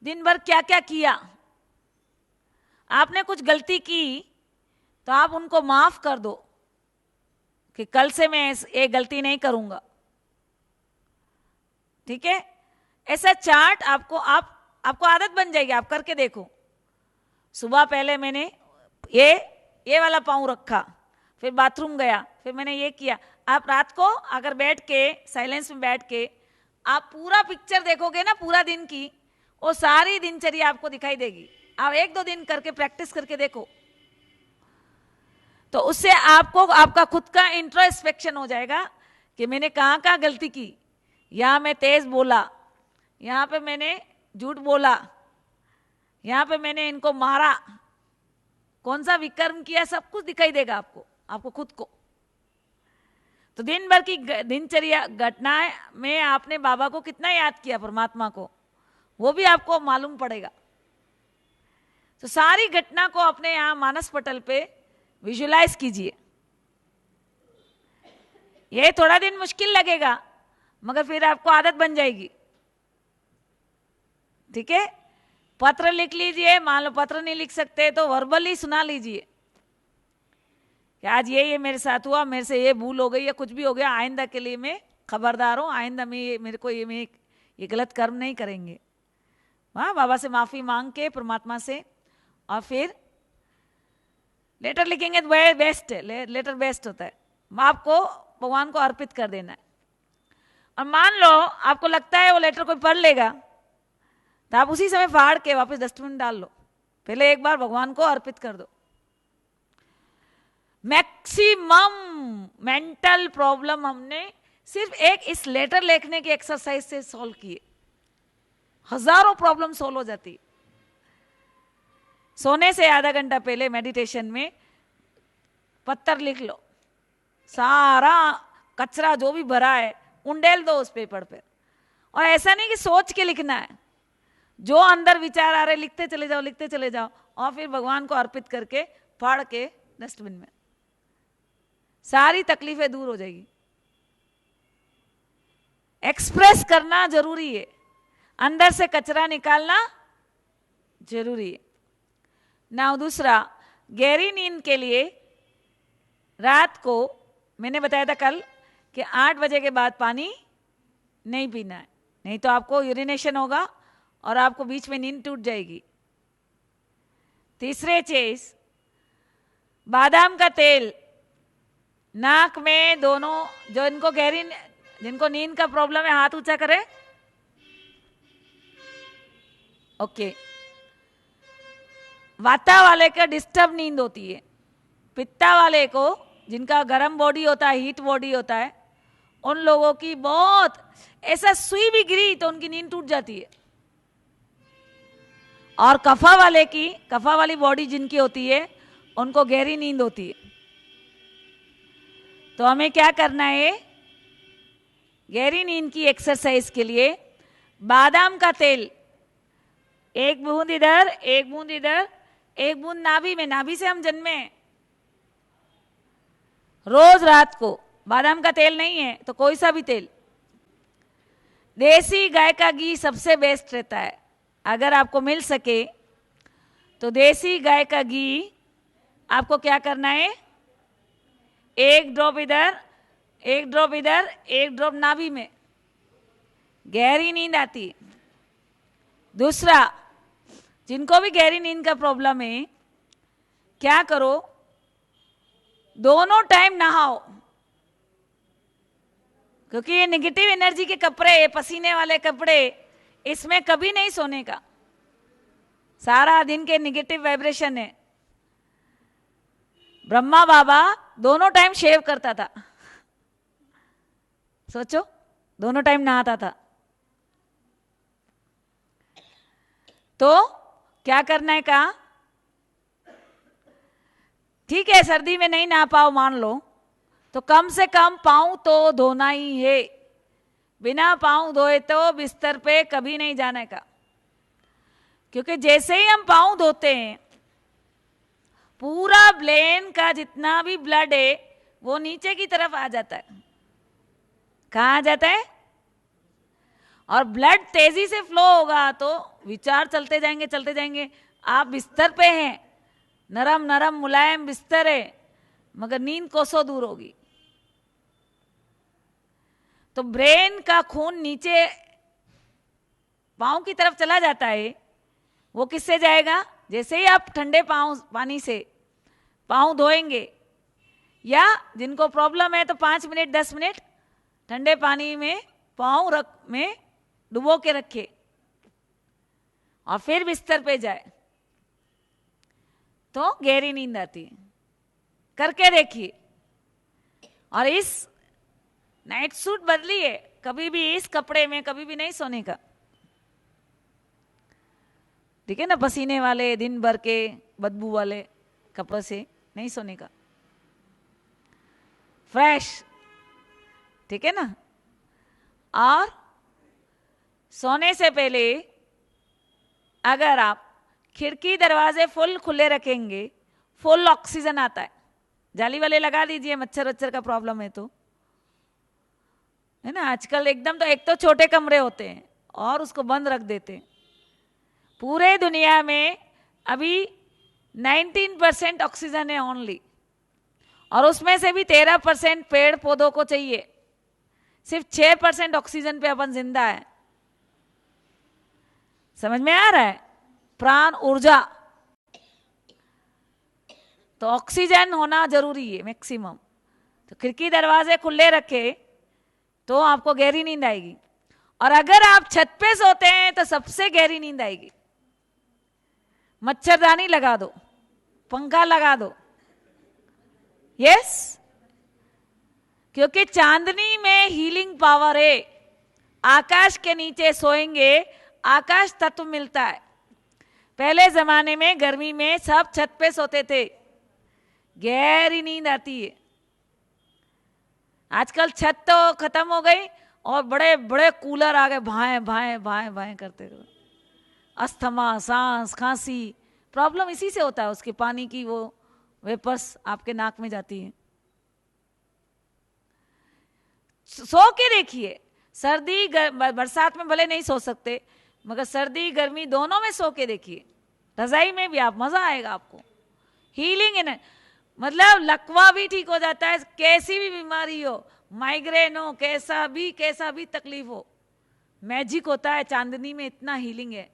दिन भर क्या क्या किया। आपने कुछ गलती की तो आप उनको माफ कर दो कि कल से मैं ये गलती नहीं करूंगा। ठीक है? ऐसा चार्ट आपको आदत बन जाएगी, आप करके देखो। सुबह पहले मैंने ये वाला पाँव रखा, फिर बाथरूम गया, फिर मैंने ये किया। आप रात को अगर बैठ के साइलेंस में बैठ के आप पूरा पिक्चर देखोगे ना पूरा दिन की, वो सारी दिनचर्या आपको दिखाई देगी। आप 1-2 दिन करके प्रैक्टिस करके देखो, तो उससे आपको आपका खुद का इंट्रोस्पेक्शन हो जाएगा कि मैंने कहाँ कहाँ गलती की। यहाँ मैं तेज बोला, यहाँ पे मैंने झूठ बोला, यहाँ पे मैंने इनको मारा, कौन सा विकर्म किया, सब कुछ दिखाई देगा आपको खुद को। तो दिन भर की दिनचर्या घटनाएं में आपने बाबा को कितना याद किया, परमात्मा को, वो भी आपको मालूम पड़ेगा। तो सारी घटना को अपने यहाँ मानस पटल पे विजुलाइज कीजिए। ये थोड़ा दिन मुश्किल लगेगा मगर फिर आपको आदत बन जाएगी। ठीक है? पत्र लिख लीजिए, मान लो पत्र नहीं लिख सकते तो वर्बली सुना लीजिए कि आज ये मेरे साथ हुआ, मेरे से ये भूल हो गई या कुछ भी हो गया, आइंदा के लिए मैं खबरदार हूँ, आइंदा मेरे को ये गलत कर्म नहीं करेंगे। हाँ, बाबा से माफी मांग के, परमात्मा से, और फिर लेटर लिखेंगे तो बेस्ट है, लेटर बेस्ट होता है। आपको भगवान को अर्पित कर देना है। और मान लो आपको लगता है वो लेटर कोई पढ़ लेगा तो आप उसी समय फाड़ के वापस डस्टबिन डाल लो। पहले एक बार भगवान को अर्पित कर दो। मैक्सिमम मेंटल प्रॉब्लम हमने सिर्फ एक इस लेटर लिखने की एक्सरसाइज से सॉल्व किए। हजारों प्रॉब्लम सॉल्व हो जाती। सोने से आधा घंटा पहले मेडिटेशन में पत्थर लिख लो, सारा कचरा जो भी भरा है उंडेल दो उस पेपर पे। और ऐसा नहीं कि सोच के लिखना है, जो अंदर विचार आ रहे लिखते चले जाओ, लिखते चले जाओ, और फिर भगवान को अर्पित करके फाड़ के डस्टबिन में। सारी तकलीफें दूर हो जाएगी। एक्सप्रेस करना जरूरी है, अंदर से कचरा निकालना जरूरी है। ना दूसरा, गहरी नींद के लिए रात को मैंने बताया था कल कि 8 बजे के बाद पानी नहीं पीना है, नहीं तो आपको यूरिनेशन होगा और आपको बीच में नींद टूट जाएगी। तीसरे चीज, बादाम का तेल नाक में दोनों, जो जिनको नींद का प्रॉब्लम है हाथ ऊंचा करें। ओके। वाता वाले का डिस्टर्ब नींद होती है, पित्ता वाले को जिनका गर्म बॉडी होता है, हीट बॉडी होता है, उन लोगों की बहुत ऐसा सुई भी गिरी तो उनकी नींद टूट जाती है। और कफा वाली बॉडी जिनकी होती है उनको गहरी नींद होती है। तो हमें क्या करना है, गहरी नींद की एक्सरसाइज के लिए बादाम का तेल 1 बूंद इधर, 1 बूंद इधर, 1 बूंद नाभि में, नाभि से हम जन्मे हैं। रोज रात को, बादाम का तेल नहीं है तो कोई सा भी तेल, देसी गाय का घी सबसे बेस्ट रहता है। अगर आपको मिल सके तो देसी गाय का घी आपको क्या करना है, 1 ड्रॉप इधर, 1 ड्रॉप इधर, 1 ड्रॉप नाभि में, गहरी नींद आती है। दूसरा, जिनको भी गहरी नींद का प्रॉब्लम है, क्या करो, दोनों टाइम नहाओ, क्योंकि ये नेगेटिव एनर्जी के कपड़े, पसीने वाले कपड़े, इसमें कभी नहीं सोने का, सारा दिन के नेगेटिव वाइब्रेशन है। ब्रह्मा बाबा दोनों टाइम शेव करता था, सोचो, दोनों टाइम नहाता था। तो क्या करना है कहा, ठीक है सर्दी में नहीं नहा पाओ मान लो, तो कम से कम पाँव तो धोना ही है। बिना पाँव धोए तो बिस्तर पे कभी नहीं जाने का, क्योंकि जैसे ही हम पाँव धोते हैं पूरा ब्रेन का जितना भी ब्लड है वो नीचे की तरफ आ जाता है। कहाँ आ जाता है? और ब्लड तेजी से फ्लो होगा तो विचार चलते जाएंगे। आप बिस्तर पे हैं, नरम नरम मुलायम बिस्तर है, मगर नींद कोसों दूर होगी। तो ब्रेन का खून नीचे पाँव की तरफ चला जाता है। वो किससे जाएगा? जैसे ही आप ठंडे पानी से पाँव धोएंगे, या जिनको प्रॉब्लम है तो 5 मिनट 10 मिनट ठंडे पानी में पाँव में डुबो के रखे और फिर बिस्तर पे जाए तो गहरी नींद आती है। करके देखिए। और इस नाइट सूट बदलिए, कभी भी इस कपड़े में कभी भी नहीं सोने का, ठीक है ना? पसीने वाले दिन भर के बदबू वाले कपड़ों से नहीं सोने का, फ्रेश, ठीक है ना? और सोने से पहले अगर आप खिड़की दरवाजे फुल खुले रखेंगे, फुल ऑक्सीजन आता है। जाली वाले लगा दीजिए, मच्छर वच्छर का प्रॉब्लम है तो, है ना? आजकल एकदम तो एक तो छोटे कमरे होते हैं और उसको बंद रख देते हैं। पूरे दुनिया में अभी 19% ऑक्सीजन है ओनली, और उसमें से भी 13% पेड़ पौधों को चाहिए। सिर्फ 6% ऑक्सीजन पे अपन जिंदा है। समझ में आ रहा है? प्राण ऊर्जा, तो ऑक्सीजन होना जरूरी है मैक्सिमम। तो खिड़की दरवाजे खुले रखे तो आपको गहरी नींद आएगी। और अगर आप छत पे सोते हैं तो सबसे गहरी नींद आएगी। मच्छरदानी लगा दो, पंखा लगा दो, यस, क्योंकि चांदनी में हीलिंग पावर है। आकाश के नीचे सोएंगे, आकाश तत्व मिलता है। पहले जमाने में गर्मी में सब छत पे सोते थे, गहरी नींद आती है। आजकल छत तो खत्म हो गई और बड़े बड़े कूलर आ गए, भाएं भाएं भाएं भाएं करते हुए। अस्थमा, सांस, खांसी, प्रॉब्लम इसी से होता है। उसके पानी की वो वेपर्स आपके नाक में जाती है। सो के देखिए, सर्दी बरसात में भले नहीं सो सकते, मगर सर्दी गर्मी दोनों में सो के देखिए, रजाई में भी आप, मजा आएगा आपको। हीलिंग है ना, मतलब लकवा भी ठीक हो जाता है। कैसी भी बीमारी हो, माइग्रेन हो, कैसा भी तकलीफ हो, मैजिक होता है। चांदनी में इतना हीलिंग है।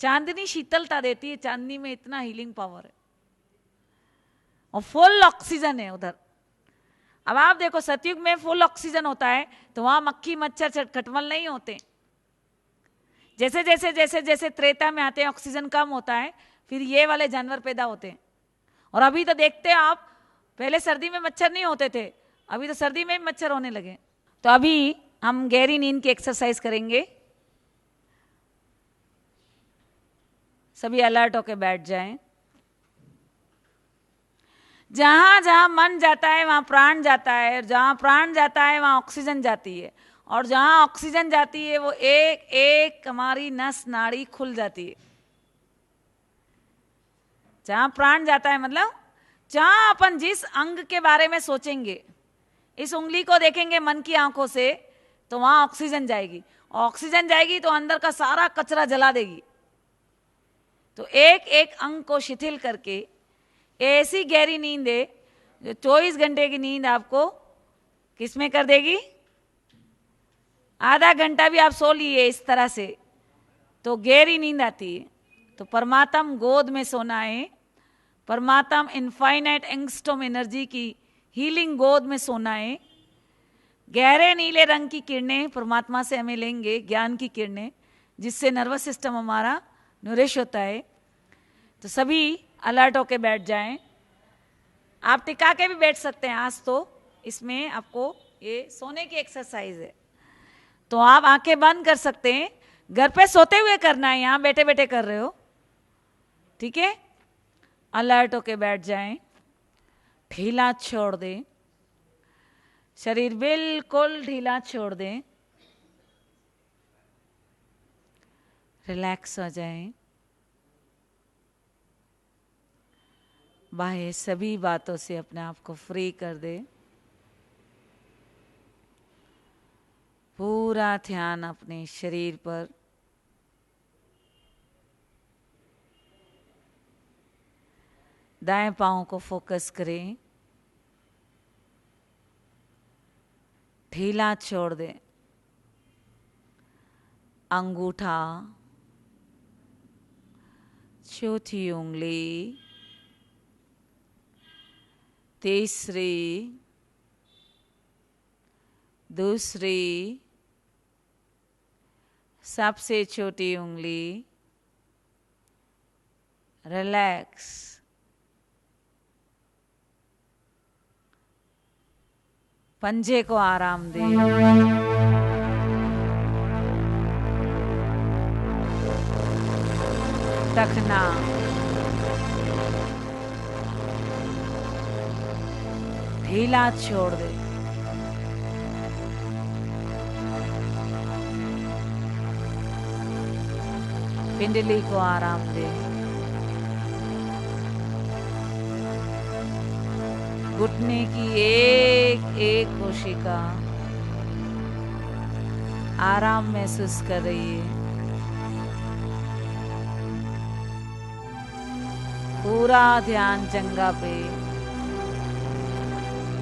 चांदनी शीतलता देती है, चांदनी में इतना हीलिंग पावर है और फुल ऑक्सीजन है उधर। अब आप देखो, सतयुग में फुल ऑक्सीजन होता है तो वहां मक्खी मच्छर खटमल नहीं होते। जैसे जैसे जैसे जैसे त्रेता में आते हैं, ऑक्सीजन कम होता है, फिर ये वाले जानवर पैदा होते हैं। और अभी तो देखते हैं आप, पहले सर्दी में मच्छर नहीं होते थे, अभी तो सर्दी में भी मच्छर होने लगे। तो अभी हम गहरी नींद की एक्सरसाइज करेंगे। सभी अलर्ट होके बैठ जाएं। जहां जहां मन जाता है वहां प्राण जाता है, और जहां प्राण जाता है वहां ऑक्सीजन जाती है, और जहां ऑक्सीजन जाती है वो एक एक हमारी नस नाड़ी खुल जाती है। जहां प्राण जाता है मतलब जहां अपन जिस अंग के बारे में सोचेंगे, इस उंगली को देखेंगे मन की आंखों से, तो वहां ऑक्सीजन जाएगी। ऑक्सीजन जाएगी तो अंदर का सारा कचरा जला देगी। तो एक एक अंग को शिथिल करके ऐसी गहरी नींद है जो 24 घंटे की नींद आपको किसमें कर देगी। आधा घंटा भी आप सो लिए इस तरह से तो गहरी नींद आती है। तो परमात्म गोद में सोना है, परमात्म इनफाइनाइट एंगस्ट्रॉम एनर्जी की हीलिंग गोद में सोना है। गहरे नीले रंग की किरणें परमात्मा से हमें लेंगे, ज्ञान की किरणें, जिससे नर्वस सिस्टम हमारा नरिश होता है। तो सभी अलर्ट होके बैठ जाएं। आप टिका के भी बैठ सकते हैं आज, तो इसमें आपको ये सोने की एक्सरसाइज है, तो आप आंखें बंद कर सकते हैं। घर पे सोते हुए करना है, यहां बैठे बैठे कर रहे हो, ठीक है। अलर्ट होके बैठ जाएं, ढीला छोड़ दें, शरीर बिल्कुल ढीला छोड़ दें, रिलैक्स हो जाएं। बाह्य सभी बातों से अपने आप को फ्री कर दें। पूरा ध्यान अपने शरीर पर, दाएं पांव को फोकस करें, ढीला छोड़ दें। अंगूठा, चौथी उंगली, तीसरी, दूसरी, सबसे छोटी उंगली, रिलैक्स। पंजे को आराम दे, टखना, ढीला छोड़ दे। पिंडली को आराम दे, घुटने की एक एक कोशिका आराम महसूस कर रही है। पूरा ध्यान जंघा पे,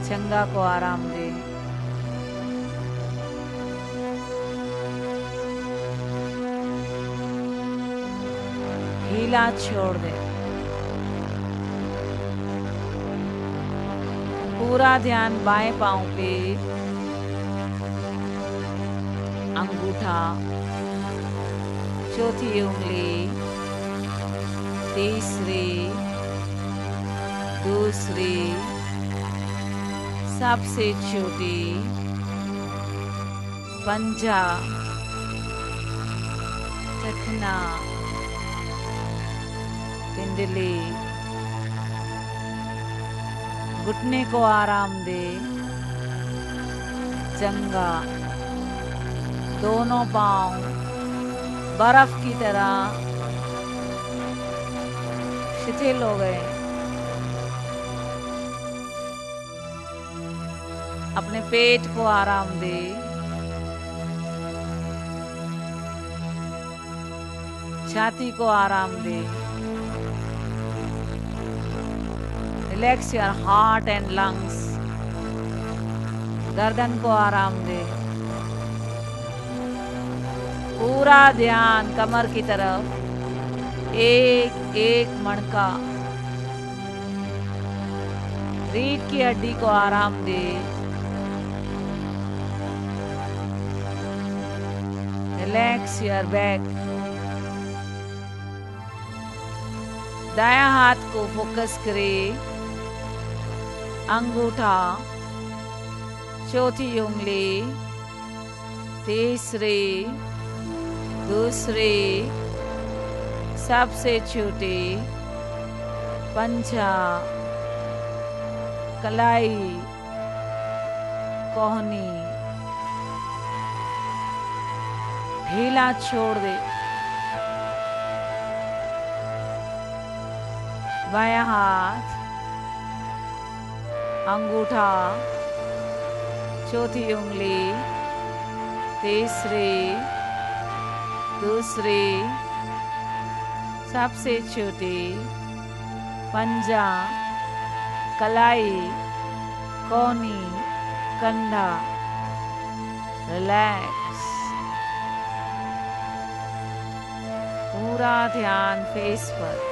जंघा को आराम दे। ढीला छोड़ दे। पूरा ध्यान बाएं पांव पे, अंगूठा, चौथी उंगली, तीसरी, दूसरी, सबसे छोटी, पंजा, टखना, पिंडली। घुटने को आराम दे, जंघा, दोनों पांव बर्फ की तरह शिथिल हो गए। अपने पेट को आराम दे, छाती को आराम दे। Relax your heart and lungs. गर्दन को आराम दे। पूरा ध्यान कमर की तरफ, एक एक मणका, रीढ़ की हड्डी को आराम दे। Relax your back. दायां हाथ को फोकस करे, अंगूठा, चौथी उंगली, तीसरी, दूसरी, सबसे छोटी पंजा, कलाई, कोहनी, ढीला छोड़ दे। बायां हाथ, अंगूठा, चौथी उंगली, तीसरी, दूसरी, सबसे छोटी पंजा, कलाई, कोहनी, कंधा। रिलैक्स। पूरा ध्यान फेस पर।